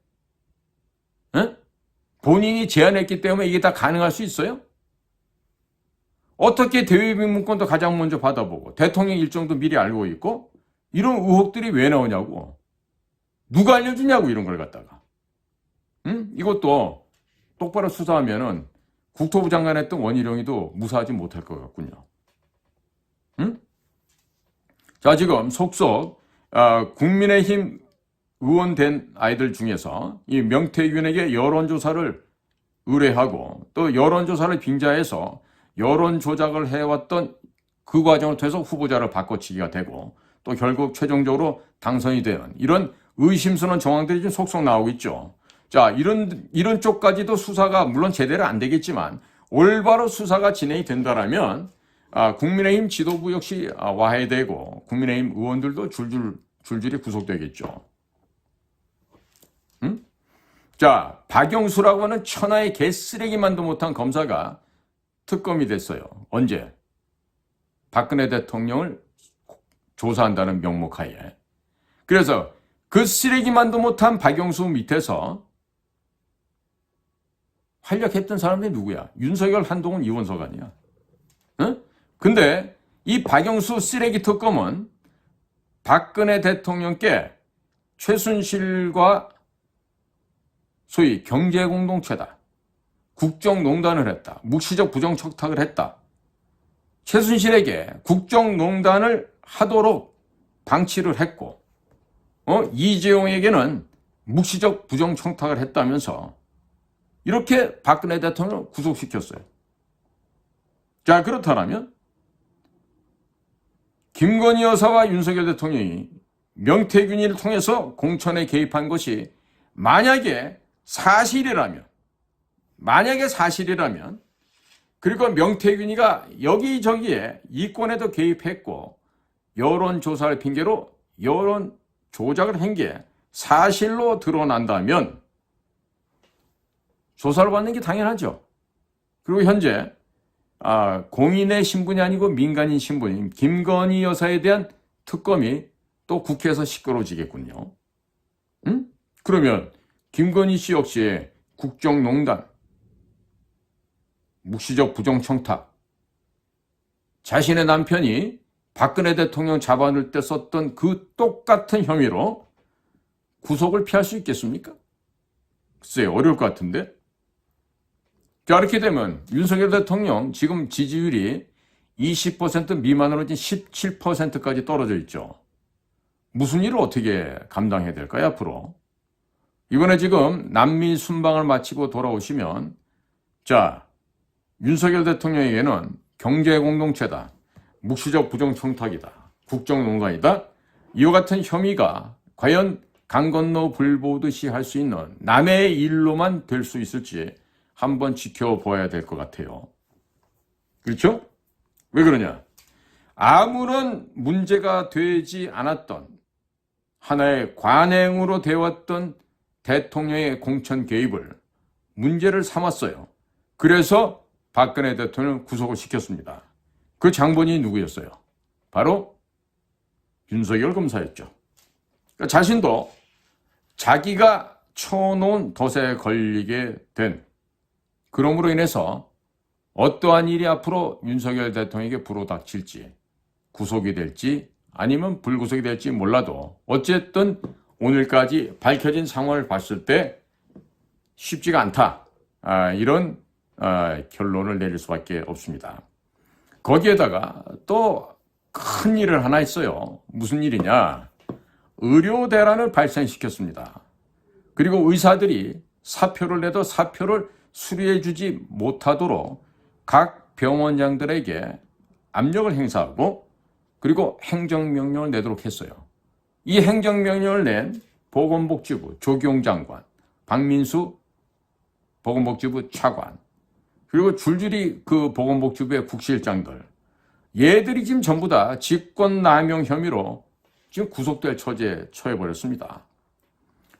응? 본인이 제안했기 때문에 이게 다 가능할 수 있어요? 어떻게 대외비문권도 가장 먼저 받아보고 대통령 일정도 미리 알고 있고 이런 의혹들이 왜 나오냐고. 누가 알려주냐고 이런 걸 갖다가. 응? 이것도 똑바로 수사하면은 국토부 장관 했던 원희룡이도 무사하지 못할 것 같군요. 응? 자, 지금 속속 국민의힘 의원 된 아이들 중에서 이 명태균에게 여론조사를 의뢰하고 또 여론조사를 빙자해서 여론 조작을 해왔던 그 과정을 통해서 후보자를 바꿔치기가 되고 또 결국 최종적으로 당선이 되는 이런 의심스러운 정황들이 좀 속속 나오고 있죠. 자, 이런 쪽까지도 수사가 물론 제대로 안 되겠지만 올바로 수사가 진행이 된다라면 국민의힘 지도부 역시 와해되고 국민의힘 의원들도 줄줄이 구속되겠죠. 응? 자, 박영수라고 하는 천하의 개쓰레기만도 못한 검사가 특검이 됐어요. 언제? 박근혜 대통령을 조사한다는 명목하에. 그래서 그 쓰레기만도 못한 박영수 밑에서 활약했던 사람들이 누구야? 윤석열, 한동훈, 이원석 아니야? 응? 근데 이 박영수 쓰레기 특검은 박근혜 대통령께 최순실과 소위 경제공동체다. 국정농단을 했다. 묵시적 부정청탁을 했다. 최순실에게 국정농단을 하도록 방치를 했고 이재용에게는 묵시적 부정청탁을 했다면서 이렇게 박근혜 대통령을 구속시켰어요. 자, 그렇다면 김건희 여사와 윤석열 대통령이 명태균이를 통해서 공천에 개입한 것이 만약에 사실이라면 그리고 명태균이가 여기저기에 이권에도 개입했고 여론조사를 핑계로 여론 조작을 한 게 사실로 드러난다면 조사를 받는 게 당연하죠. 그리고 현재 공인의 신분이 아니고 민간인 신분인 김건희 여사에 대한 특검이 또 국회에서 시끄러워지겠군요. 응? 그러면 김건희 씨 역시 국정농단, 묵시적 부정청탁, 자신의 남편이 박근혜 대통령 잡아놓을 때 썼던 그 똑같은 혐의로 구속을 피할 수 있겠습니까? 글쎄 어려울 것 같은데. 자, 이렇게 되면 윤석열 대통령 지금 지지율이 20% 미만으로 지금 17%까지 떨어져 있죠. 무슨 일을 어떻게 감당해야 될까요, 앞으로? 이번에 지금 남미 순방을 마치고 돌아오시면 자, 윤석열 대통령에게는 경제공동체다, 묵시적 부정청탁이다, 국정농단이다, 이와 같은 혐의가 과연 강 건너 불 보듯이 할 수 있는 남의 일로만 될 수 있을지 한번 지켜봐야 될 것 같아요. 그렇죠? 왜 그러냐? 아무런 문제가 되지 않았던 하나의 관행으로 되어왔던 대통령의 공천 개입을 문제를 삼았어요. 그래서 박근혜 대통령을 구속을 시켰습니다. 그 장본인이 누구였어요? 바로 윤석열 검사였죠. 그러니까 자신도 자기가 쳐놓은 덫에 걸리게 된, 그러므로 인해서 어떠한 일이 앞으로 윤석열 대통령에게 불어닥칠지, 구속이 될지 아니면 불구속이 될지 몰라도 어쨌든 오늘까지 밝혀진 상황을 봤을 때 쉽지가 않다. 이런 결론을 내릴 수밖에 없습니다. 거기에다가 또 큰 일을 하나 했어요. 무슨 일이냐? 의료 대란을 발생시켰습니다. 그리고 의사들이 사표를 내도 사표를 수리해주지 못하도록 각 병원장들에게 압력을 행사하고 그리고 행정명령을 내도록 했어요. 이 행정명령을 낸 보건복지부 조기용 장관, 박민수 보건복지부 차관, 그리고 줄줄이 그 보건복지부의 국실장들, 얘들이 지금 전부 다 직권남용 혐의로 지금 구속될 처지에 처해버렸습니다.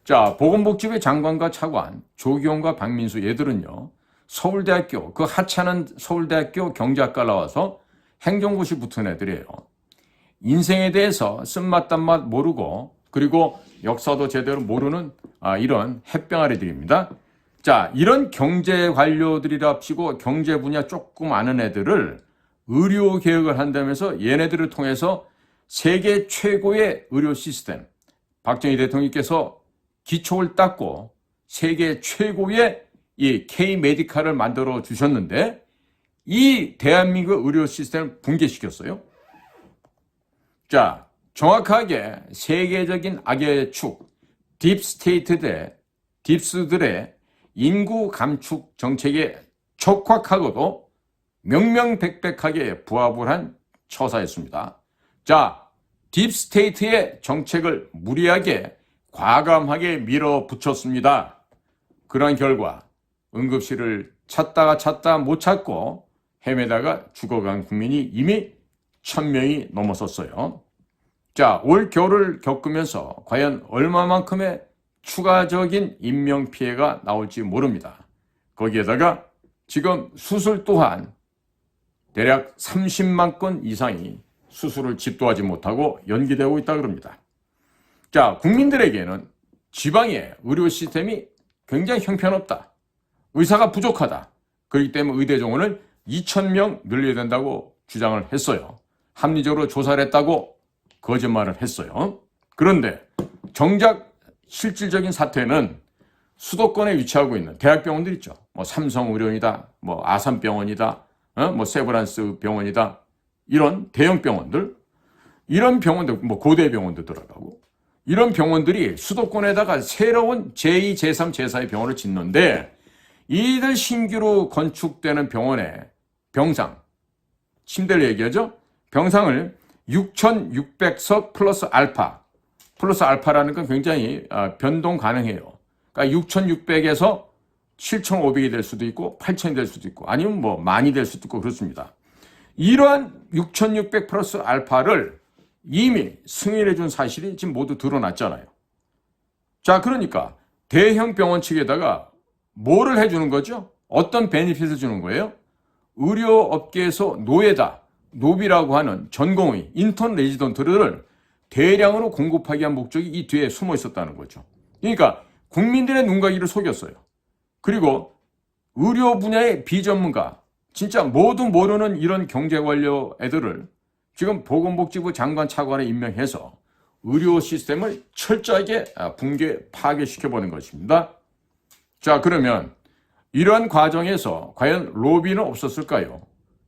자, 보건복지부의 장관과 차관, 조기용과 박민수 얘들은요, 서울대학교, 그 하찮은 서울대학교 경제학과 나와서 행정고시 붙은 애들이에요. 인생에 대해서 쓴맛단맛 모르고 그리고 역사도 제대로 모르는 이런 햇병아리들입니다. 자, 이런 경제 관료들이랍시고 경제 분야 조금 아는 애들을 의료 개혁을 한다면서 얘네들을 통해서 세계 최고의 의료 시스템, 박정희 대통령께서 기초를 닦고 세계 최고의 이 K-메디칼을 만들어 주셨는데 이 대한민국 의료 시스템을 붕괴시켰어요. 자, 정확하게 세계적인 악의 축, 딥스들의 인구 감축 정책에 적확하고도 명명백백하게 부합을 한 처사였습니다. 자, 딥스테이트의 정책을 무리하게 과감하게 밀어붙였습니다. 그러한 결과 응급실을 찾다 못 찾고 헤매다가 죽어간 국민이 이미 1000명이 넘어섰어요. 자, 올 겨울을 겪으면서 과연 얼마만큼의 추가적인 인명피해가 나올지 모릅니다. 거기에다가 지금 수술 또한 대략 30만 건 이상이 수술을 집도하지 못하고 연기되고 있다 그럽니다. 자, 국민들에게는 지방의 의료 시스템이 굉장히 형편없다. 의사가 부족하다. 그렇기 때문에 의대 정원을 2,000명 늘려야 된다고 주장을 했어요. 합리적으로 조사를 했다고 거짓말을 했어요. 그런데 정작 실질적인 사태는 수도권에 위치하고 있는 대학병원들 있죠. 뭐 삼성의료원이다, 뭐 아산병원이다, 뭐 세브란스 병원이다. 이런 대형 병원들, 이런 병원들, 뭐 고대병원도 들어가고, 이런 병원들이 수도권에다가 새로운 제2, 제3, 제4의 병원을 짓는데 이들 신규로 건축되는 병원의 병상, 침대를 얘기하죠. 병상을 6,600석 플러스 알파라는 건 굉장히 변동 가능해요. 그러니까 6,600에서 7,500이 될 수도 있고 8,000이 될 수도 있고 아니면 뭐 만이 될 수도 있고 그렇습니다. 이러한 6,600 플러스 알파를 이미 승인해 준 사실이 지금 모두 드러났잖아요. 자, 그러니까 대형 병원 측에다가 뭐를 해주는 거죠? 어떤 베니핏을 주는 거예요? 의료업계에서 노비라고 하는 전공의, 인턴 레지던트를 대량으로 공급하기 위한 목적이 이 뒤에 숨어 있었다는 거죠. 그러니까 국민들의 눈가기를 속였어요. 그리고 의료 분야의 비전문가, 진짜 모두 모르는 이런 경제관료 애들을 지금 보건복지부 장관 차관에 임명해서 의료 시스템을 철저하게 붕괴 파괴시켜보는 것입니다. 자, 그러면 이러한 과정에서 과연 로비는 없었을까요?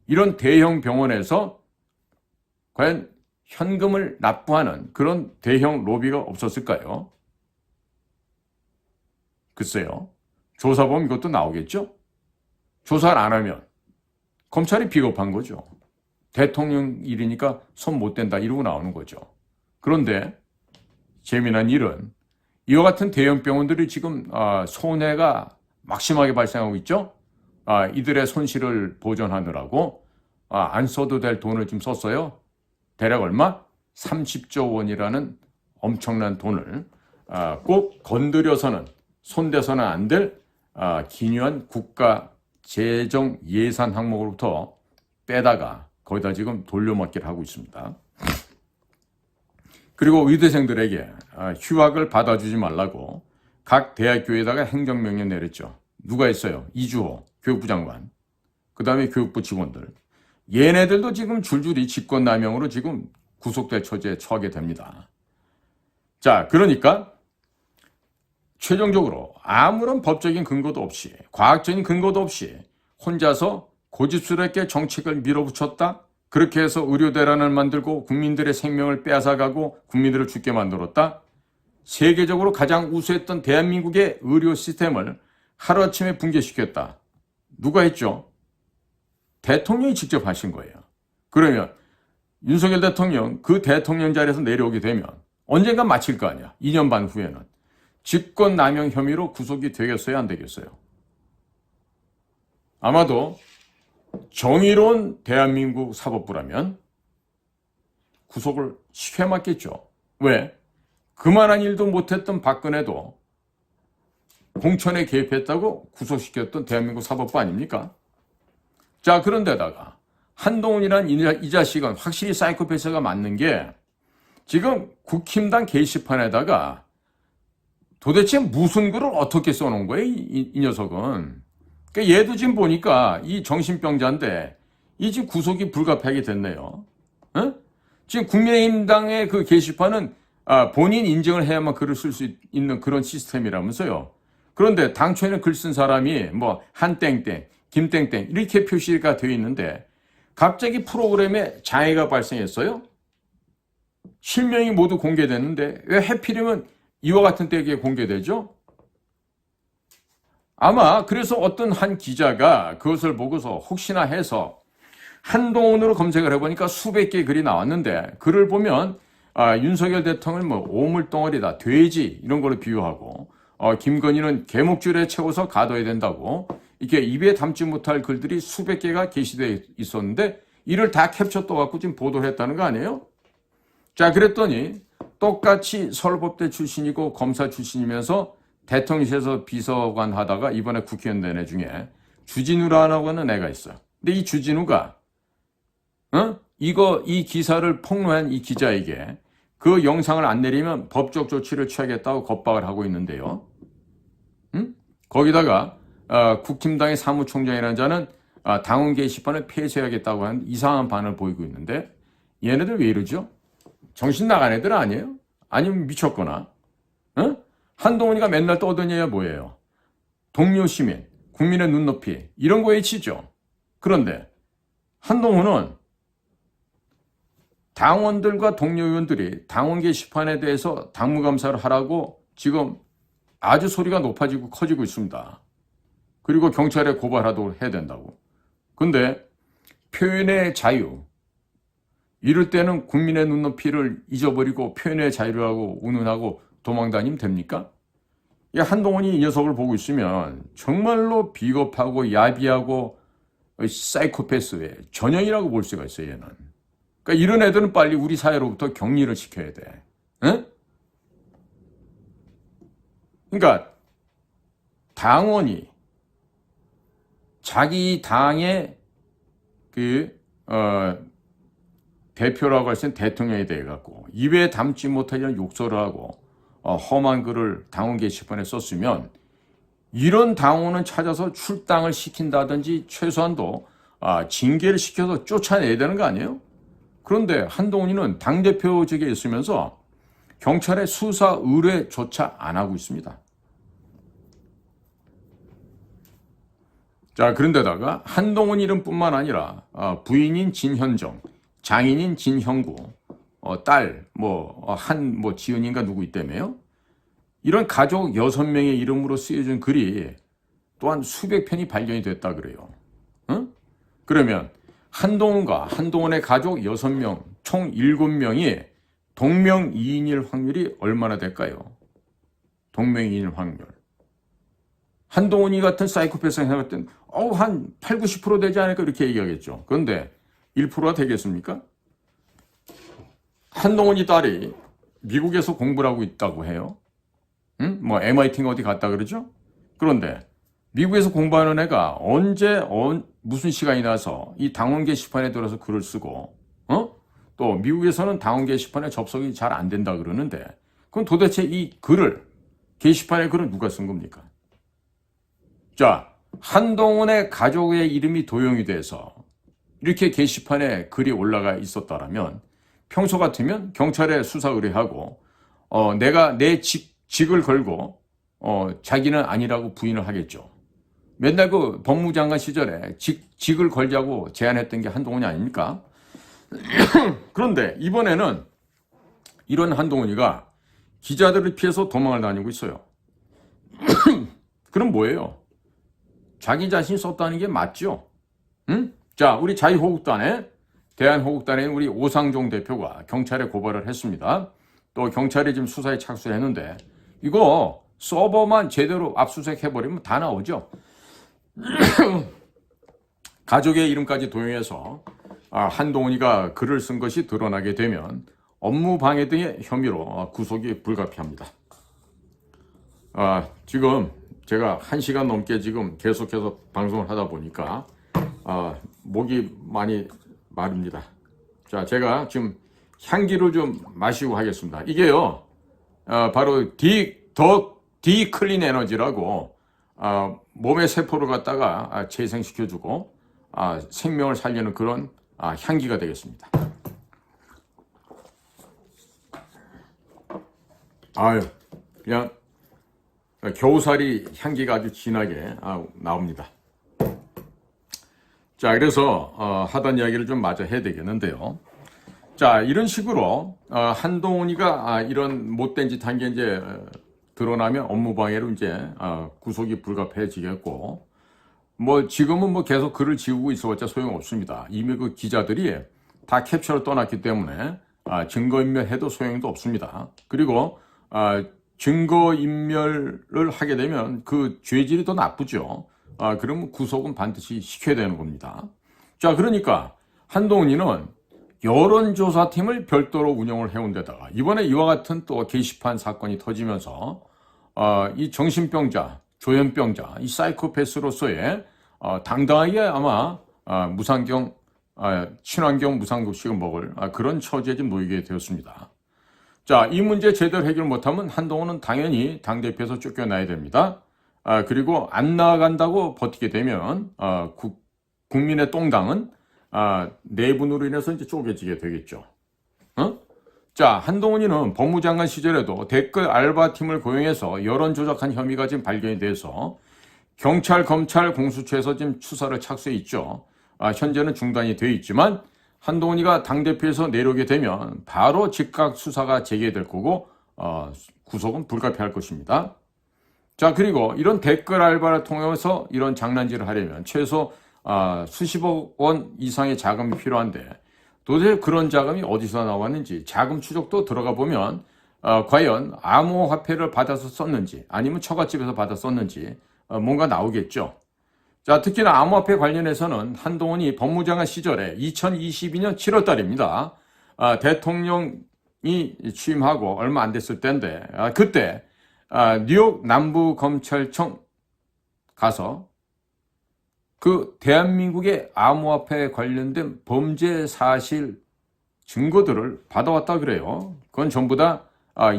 이런 대형 병원에서 과연 현금을 납부하는 그런 대형 로비가 없었을까요? 글쎄요. 조사보면 이것도 나오겠죠? 조사를 안 하면 검찰이 비겁한 거죠. 대통령 일이니까 손 못 댄다 이러고 나오는 거죠. 그런데 재미난 일은 이와 같은 대형 병원들이 지금 손해가 막심하게 발생하고 있죠. 이들의 손실을 보전하느라고 안 써도 될 돈을 좀 썼어요. 대략 얼마? 30조 원이라는 엄청난 돈을 꼭 건드려서는 손대서는 안 될 기묘한 국가 재정 예산 항목으로부터 빼다가 거기다 지금 돌려막기를 하고 있습니다. 그리고 의대생들에게 휴학을 받아주지 말라고 각 대학교에다가 행정명령 내렸죠. 누가 했어요? 이주호 교육부 장관. 그 다음에 교육부 직원들. 얘네들도 지금 줄줄이 직권남용으로 지금 구속될 처지에 처하게 됩니다. 자, 그러니까 최종적으로 아무런 법적인 근거도 없이, 과학적인 근거도 없이 혼자서 고집스럽게 정책을 밀어붙였다? 그렇게 해서 의료대란을 만들고 국민들의 생명을 빼앗아가고 국민들을 죽게 만들었다? 세계적으로 가장 우수했던 대한민국의 의료 시스템을 하루아침에 붕괴시켰다. 누가 했죠? 대통령이 직접 하신 거예요. 그러면 윤석열 대통령 그 대통령 자리에서 내려오게 되면 언젠가 마칠 거 아니야. 2년 반 후에는. 직권남용 혐의로 구속이 되겠어요? 안 되겠어요? 아마도 정의로운 대한민국 사법부라면 구속을 쉽게 맞겠죠. 왜? 그만한 일도 못했던 박근혜도 공천에 개입했다고 구속시켰던 대한민국 사법부 아닙니까? 자, 그런데다가 한동훈이란 이 자식은 확실히 사이코패스가 맞는 게 지금 국힘당 게시판에다가 도대체 무슨 글을 어떻게 써놓은 거예요, 이 녀석은. 그러니까 얘도 지금 보니까 이 정신병자인데 이 지금 구속이 불가피하게 됐네요. 어? 지금 국민의힘당의 그 게시판은 본인 인증을 해야만 글을 쓸 수 있는 그런 시스템이라면서요. 그런데 당초에는 글 쓴 사람이 뭐 한땡땡, 김땡땡 이렇게 표시가 되어 있는데 갑자기 프로그램에 장애가 발생했어요. 실명이 모두 공개됐는데 왜 하필이면 이와 같은 때에 공개되죠? 아마 그래서 어떤 한 기자가 그것을 보고서 혹시나 해서 한동훈으로 검색을 해보니까 수백 개의 글이 나왔는데 글을 보면 윤석열 대통령을 뭐 오물덩어리다, 돼지 이런 걸로 비유하고 김건희는 개목줄에 채워서 가둬야 된다고 이렇게 입에 담지 못할 글들이 수백 개가 게시되어 있었는데 이를 다 캡처 떠갖고 지금 보도를 했다는 거 아니에요? 자, 그랬더니 똑같이 서울법대 출신이고 검사 출신이면서 대통령실에서 비서관 하다가 이번에 국회의원 된 애 중에 주진우라고 하는 애가 있어요. 근데 이 주진우가 이 기사를 폭로한 이 기자에게 그 영상을 안 내리면 법적 조치를 취하겠다고 겁박을 하고 있는데요. 거기다가 국힘당의 사무총장이라는 자는 당원 게시판을 폐쇄하겠다고 하는 이상한 반응을 보이고 있는데 얘네들 왜 이러죠? 정신 나간 애들 아니에요? 아니면 미쳤거나? 한동훈이가 맨날 떠드는 얘기가 뭐예요? 동료 시민, 국민의 눈높이 이런 거에 치죠. 그런데 한동훈은 당원들과 동료 의원들이 당원 게시판에 대해서 당무감사를 하라고 지금 아주 소리가 높아지고 커지고 있습니다. 그리고 경찰에 고발하도록 해야 된다고. 근데 표현의 자유, 이럴 때는 국민의 눈높이를 잊어버리고 표현의 자유라고 운운하고 도망다니면 됩니까? 한동훈이 이 녀석을 보고 있으면 정말로 비겁하고 야비하고 사이코패스의 전형이라고 볼 수가 있어요, 얘는. 그러니까 이런 애들은 빨리 우리 사회로부터 격리를 시켜야 돼. 응? 그러니까 당원이 자기 당의 대표라고 할 수 있는 대통령에 대해 갖고 입에 담지 못하는 욕설을 하고 험한 글을 당원 게시판에 썼으면 이런 당원은 찾아서 출당을 시킨다든지 최소한도 징계를 시켜서 쫓아내야 되는 거 아니에요? 그런데 한동훈이는 당대표직에 있으면서 경찰의 수사 의뢰조차 안 하고 있습니다. 자, 그런데다가 한동훈 이름뿐만 아니라 부인인 진현정, 장인인 진형구, 딸, 지은인가 누구 있다며요? 이런 가족 6명의 이름으로 쓰여진 글이 또한 수백 편이 발견이 됐다 그래요. 응? 그러면 한동훈과 한동훈의 가족 6명, 총 7명이 동명이인일 확률이 얼마나 될까요? 동명이인일 확률. 한동훈이 같은 사이코패스가 생각할 땐 한 8, 90% 되지 않을까 이렇게 얘기하겠죠. 그런데 1%가 되겠습니까? 한동훈이 딸이 미국에서 공부를 하고 있다고 해요. MIT인가 어디 갔다 그러죠? 그런데 미국에서 공부하는 애가 언제 무슨 시간이 나서 이 당원 게시판에 들어서 글을 쓰고 또 미국에서는 당원 게시판에 접속이 잘 안 된다 그러는데 그럼 도대체 이 글을 게시판에 글을 누가 쓴 겁니까? 자, 한동훈의 가족의 이름이 도용이 돼서 이렇게 게시판에 글이 올라가 있었다라면 평소 같으면 경찰에 수사 의뢰하고 내가 내 직을 걸고 자기는 아니라고 부인을 하겠죠. 맨날 그 법무장관 시절에 직을 걸자고 제안했던 게 한동훈이 아닙니까? 그런데 이번에는 이런 한동훈이가 기자들을 피해서 도망을 다니고 있어요. 그럼 뭐예요? 자기 자신이 썼다는 게 맞죠? 응? 자, 우리 자유호국단에 대한호국단에 우리 오상종 대표가 경찰에 고발을 했습니다. 또 경찰이 지금 수사에 착수했는데 이거 서버만 제대로 압수수색 해버리면 다 나오죠. 가족의 이름까지 도용해서 한동훈이가 글을 쓴 것이 드러나게 되면 업무방해 등의 혐의로 구속이 불가피합니다. 지금 제가 1시간 넘게 지금 계속해서 방송을 하다 보니까 목이 많이 마릅니다. 자, 제가 지금 향기를 좀 마시고 하겠습니다. 이게요, 바로 디클린 에너지라고 몸의 세포를 갖다가 재생시켜주고 생명을 살리는 그런 향기가 되겠습니다. 아유, 그냥 겨우살이 향기가 아주 진하게 나옵니다. 자, 그래서 하던 이야기를 좀 마저 해야 되겠는데요. 자, 이런 식으로 한동훈이가 이런 못된 짓 한 게 이제 드러나면 업무방해로 이제 구속이 불가피해지겠고, 뭐 지금은 뭐 계속 글을 지우고 있어봤자 소용없습니다. 이미 그 기자들이 다 캡처를 떠났기 때문에 증거인멸해도 소용도 없습니다. 그리고 증거인멸을 하게 되면 그 죄질이 더 나쁘죠. 그러면 구속은 반드시 시켜야 되는 겁니다. 자, 그러니까 한동훈이는 여론조사팀을 별도로 운영을 해온 데다가 이번에 이와 같은 또 게시판 사건이 터지면서 이 정신병자, 조현병자, 이 사이코패스로서의 당당하게 아마 무상경, 친환경 무상급식을 먹을 그런 처지에 좀 놓이게 되었습니다. 자, 이 문제 제대로 해결 못하면 한동훈은 당연히 당대표에서 쫓겨나야 됩니다. 그리고 안 나간다고 버티게 되면 국민의 똥당은 내분으로 인해서 이제 쪼개지게 되겠죠. 자, 한동훈이는 법무장관 시절에도 댓글 알바팀을 고용해서 여론 조작한 혐의가 지금 발견이 돼서 경찰, 검찰, 공수처에서 지금 수사를 착수해 있죠. 현재는 중단이 되어 있지만 한동훈이가 당대표에서 내려오게 되면 바로 즉각 수사가 재개될 거고 구속은 불가피할 것입니다. 자, 그리고 이런 댓글 알바를 통해서 이런 장난질을 하려면 최소 수십억 원 이상의 자금이 필요한데 도대체 그런 자금이 어디서 나왔는지 자금 추적도 들어가 보면 과연 암호화폐를 받아서 썼는지 아니면 처갓집에서 받아 썼는지 뭔가 나오겠죠. 자, 특히나 암호화폐 관련해서는 한동훈이 법무장관 시절에 2022년 7월 달입니다. 대통령이 취임하고 얼마 안 됐을 때인데 그때 뉴욕 남부검찰청 가서 그 대한민국의 암호화폐에 관련된 범죄 사실 증거들을 받아왔다 그래요. 그건 전부 다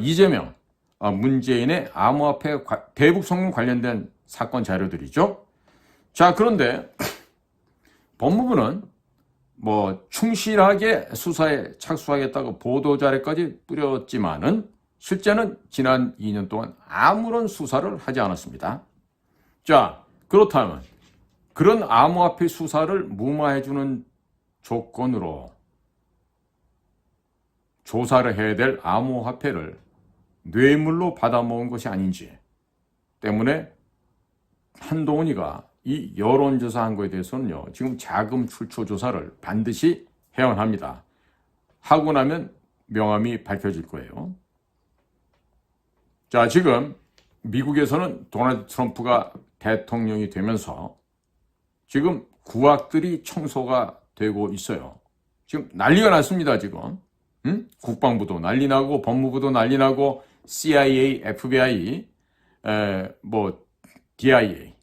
이재명, 문재인의 암호화폐 대북 송금 관련된 사건 자료들이죠. 자, 그런데 법무부는 뭐 충실하게 수사에 착수하겠다고 보도자료까지 뿌렸지만은 실제는 지난 2년 동안 아무런 수사를 하지 않았습니다. 자, 그렇다면 그런 암호화폐 수사를 무마해주는 조건으로 조사를 해야 될 암호화폐를 뇌물로 받아먹은 것이 아닌지 때문에 한동훈이가 이 여론조사한 거에 대해서는요, 지금 자금 출처 조사를 반드시 해야 합니다. 하고 나면 명함이 밝혀질 거예요. 자, 지금 미국에서는 도널드 트럼프가 대통령이 되면서 지금 구악들이 청소가 되고 있어요. 지금 난리가 났습니다, 지금. 국방부도 난리 나고, 법무부도 난리 나고, CIA, FBI, DIA,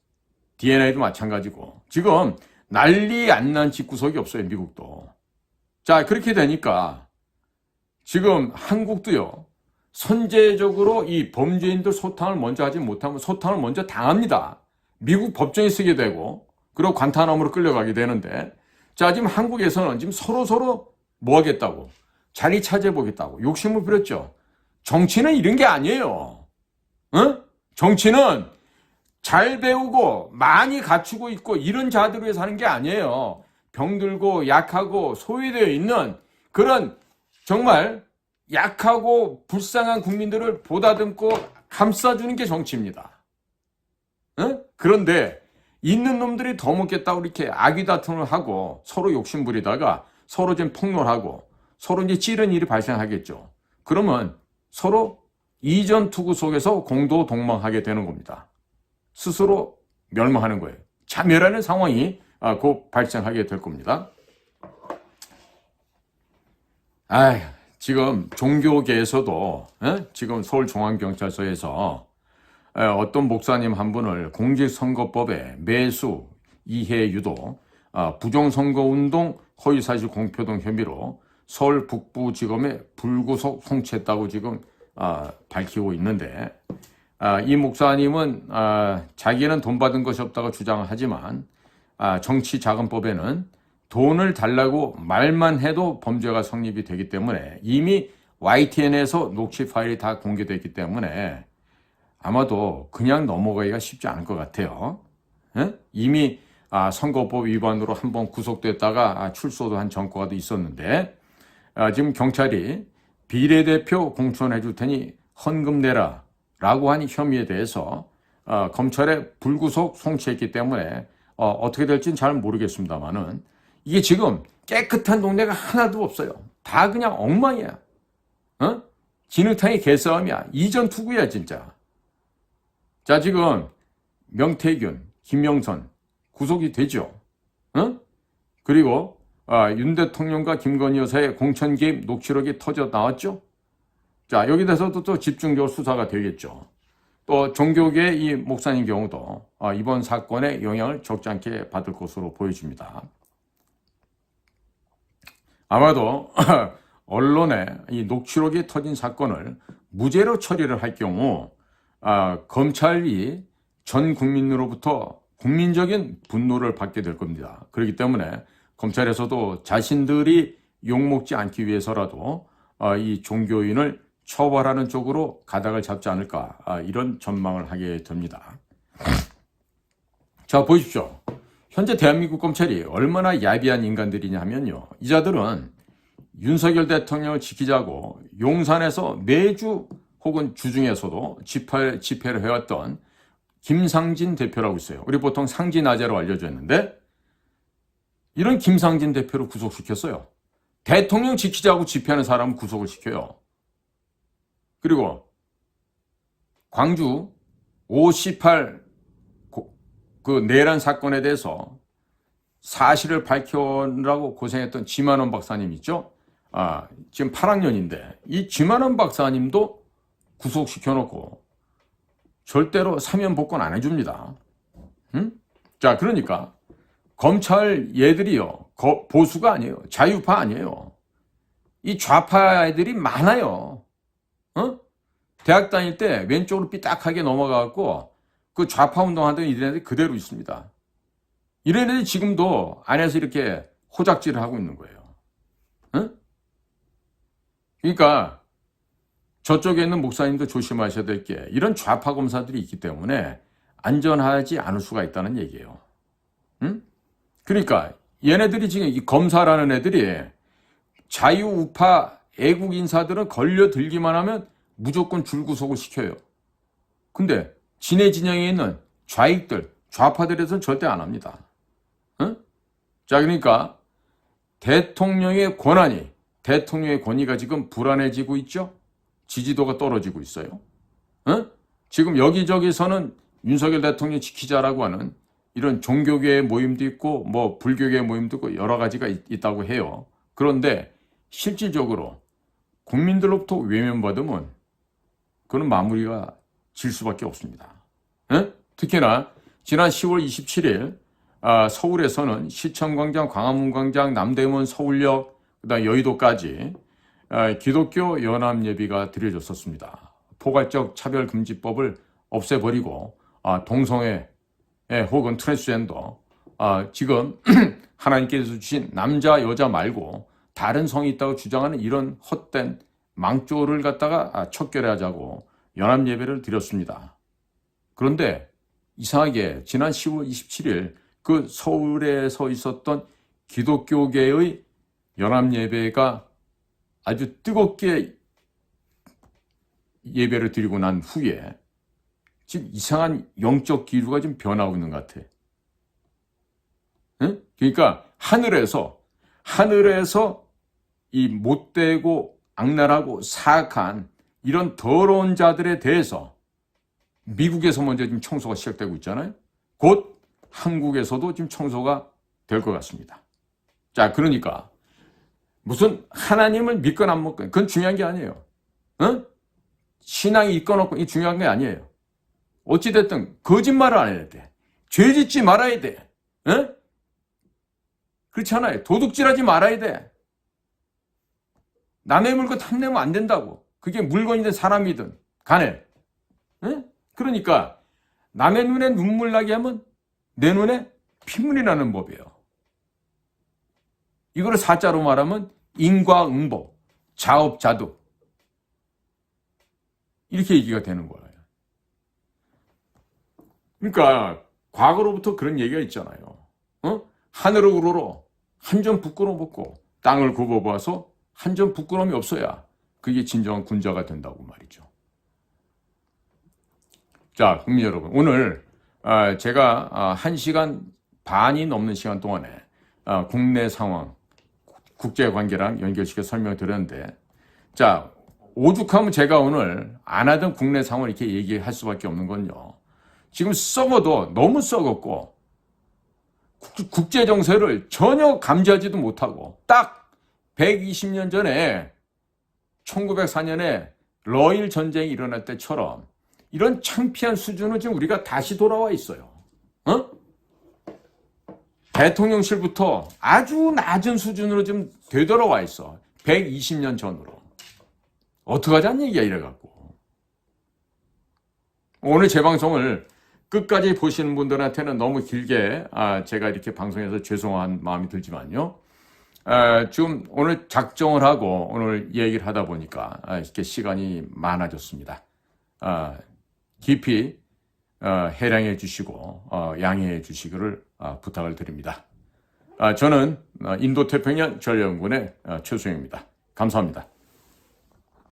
DNA도 마찬가지고. 지금 난리 안 난 집구석이 없어요, 미국도. 자, 그렇게 되니까 지금 한국도요, 선제적으로 이 범죄인들 소탕을 먼저 하지 못하면 소탕을 먼저 당합니다. 미국 법정에 쓰게 되고, 그리고 관타나무로 끌려가게 되는데, 자, 지금 한국에서는 지금 서로 뭐 하겠다고, 자리 차지해보겠다고 욕심을 부렸죠. 정치는 이런 게 아니에요. 정치는 잘 배우고 많이 갖추고 있고 이런 자들을 위해 사는 게 아니에요. 병들고 약하고 소외되어 있는 그런 정말 약하고 불쌍한 국민들을 보다듬고 감싸주는 게 정치입니다. 응? 그런데 있는 놈들이 더 먹겠다고 이렇게 아귀다툼을 하고 서로 욕심부리다가 서로 좀 폭로하고 서로 이제 찌른 일이 발생하겠죠. 그러면 서로 이전 투구 속에서 공도 동망하게 되는 겁니다. 스스로 멸망하는 거예요. 자멸하는 상황이 곧 발생하게 될 겁니다. 지금 종교계에서도 지금 서울중앙경찰서에서 어떤 목사님 한 분을 공직선거법에 매수, 이해 유도, 부정선거운동, 허위사실 공표 등 혐의로 서울 북부지검에 불구속 송치했다고 지금 밝히고 있는데 이 목사님은 자기는 돈 받은 것이 없다고 주장하지만 정치자금법에는 돈을 달라고 말만 해도 범죄가 성립이 되기 때문에 이미 YTN에서 녹취 파일이 다 공개됐기 때문에 아마도 그냥 넘어가기가 쉽지 않을 것 같아요. 이미 선거법 위반으로 한번 구속됐다가 출소도 한 전과도 있었는데 지금 경찰이 비례대표 공천해 줄 테니 헌금 내라 라고 한 혐의에 대해서 검찰에 불구속 송치했기 때문에 어떻게 될지는 잘 모르겠습니다만은 이게 지금 깨끗한 동네가 하나도 없어요. 다 그냥 엉망이야. 진흙탕이 개싸움이야. 이전 투구야 진짜. 자, 지금 명태균, 김영선 구속이 되죠. 그리고 윤 대통령과 김건희 여사의 공천 개입 녹취록이 터져 나왔죠. 자, 여기 대해서도 또 집중적으로 수사가 되겠죠. 또 종교계 이 목사님 경우도 이번 사건에 영향을 적지 않게 받을 것으로 보여집니다. 아마도 언론에 이 녹취록이 터진 사건을 무죄로 처리를 할 경우 검찰이 전 국민으로부터 국민적인 분노를 받게 될 겁니다. 그렇기 때문에 검찰에서도 자신들이 욕먹지 않기 위해서라도 이 종교인을 처벌하는 쪽으로 가닥을 잡지 않을까 이런 전망을 하게 됩니다. 자, 보십시오. 현재 대한민국 검찰이 얼마나 야비한 인간들이냐 하면요. 이 자들은 윤석열 대통령을 지키자고 용산에서 매주 혹은 주중에서도 집회를 해왔던 김상진 대표라고 있어요. 우리 보통 상진아재로 알려져 있는데 이런 김상진 대표를 구속시켰어요. 대통령 지키자고 집회하는 사람은 구속을 시켜요. 그리고 광주 5.18 그 내란 사건에 대해서 사실을 밝혀라고 고생했던 지만원 박사님 있죠? 지금 8학년인데 이 지만원 박사님도 구속시켜놓고 절대로 사면 복권 안 해줍니다. 자, 그러니까 검찰 얘들이요 보수가 아니에요. 자유파 아니에요. 이 좌파 애들이 많아요. 대학 다닐 때 왼쪽으로 삐딱하게 넘어가갖고 그 좌파 운동하던 이런 애들이 그대로 있습니다. 이런 애들이 지금도 안에서 이렇게 호작질을 하고 있는 거예요. 그러니까 저쪽에 있는 목사님도 조심하셔야 될 게 이런 좌파 검사들이 있기 때문에 안전하지 않을 수가 있다는 얘기예요. 그러니까 얘네들이 지금 이 검사라는 애들이 자유우파 애국 인사들은 걸려들기만 하면 무조건 줄구속을 시켜요. 근데 진해 진영에 있는 좌익들, 좌파들에서는 절대 안 합니다. 자, 그러니까 대통령의 권위가 지금 불안해지고 있죠? 지지도가 떨어지고 있어요. 지금 여기저기서는 윤석열 대통령 지키자라고 하는 이런 종교계의 모임도 있고 뭐 불교계의 모임도 있고 여러 가지가 있다고 해요. 그런데 실질적으로 국민들로부터 외면받으면 그건 마무리가 질 수밖에 없습니다. 특히나 지난 10월 27일 서울에서는 시청광장, 광화문광장, 남대문, 서울역, 그다음 여의도까지 기독교 연합예비가 드려졌었습니다. 포괄적 차별금지법을 없애버리고 동성애 혹은 트랜스젠더 지금 하나님께서 주신 남자 여자 말고 다른 성이 있다고 주장하는 이런 헛된 망조를 갖다가 척결하자고 연합예배를 드렸습니다. 그런데 이상하게 지난 10월 27일 그 서울에서 있었던 기독교계의 연합예배가 아주 뜨겁게 예배를 드리고 난 후에 지금 이상한 영적 기류가 좀 변하고 있는 것 같아. 응? 그러니까 하늘에서 이 못되고 악랄하고 사악한 이런 더러운 자들에 대해서 미국에서 먼저 지금 청소가 시작되고 있잖아요. 곧 한국에서도 지금 청소가 될 것 같습니다. 자, 그러니까 무슨 하나님을 믿거나 안 믿거나 그건 중요한 게 아니에요. 응? 신앙이 있거나 없거나 이 중요한 게 아니에요. 어찌됐든 거짓말을 안 해야 돼. 죄 짓지 말아야 돼. 응? 그렇잖아요. 도둑질하지 말아야 돼. 남의 물건 탐내면 안 된다고. 그게 물건이든 사람이든 간에. 응? 그러니까 남의 눈에 눈물 나게 하면 내 눈에 피문이 나는 법이에요. 이거를 사자로 말하면 인과응보, 자업자득 이렇게 얘기가 되는 거예요. 그러니까 과거로부터 그런 얘기가 있잖아요. 하늘을 우러러 한 점 부끄러움 없고 땅을 굽어봐서 한 점 부끄러움이 없어야 그게 진정한 군자가 된다고 말이죠. 자, 국민 여러분, 오늘 제가 1시간 반이 넘는 시간 동안에 국내 상황, 국제관계랑 연결시켜 설명을 드렸는데, 자, 오죽하면 제가 오늘 안 하던 국내 상황을 이렇게 얘기할 수밖에 없는 건요. 지금 썩어도 너무 썩었고 국제 정세를 전혀 감지하지도 못하고 딱 120년 전에 1904년에 러일 전쟁이 일어날 때처럼 이런 창피한 수준으로 지금 우리가 다시 돌아와 있어요. 대통령실부터 아주 낮은 수준으로 좀 되돌아와 있어. 120년 전으로. 어떡하자는 얘기야 이래갖고. 오늘 제 방송을 끝까지 보시는 분들한테는 너무 길게 제가 이렇게 방송해서 죄송한 마음이 들지만요. 지금 오늘 작정을 하고 오늘 얘기를 하다 보니까 이렇게 시간이 많아졌습니다. 깊이 해량해 주시고 양해해 주시기를 부탁을 드립니다. 저는 인도태평양 전략연구원의 최수영입니다. 감사합니다.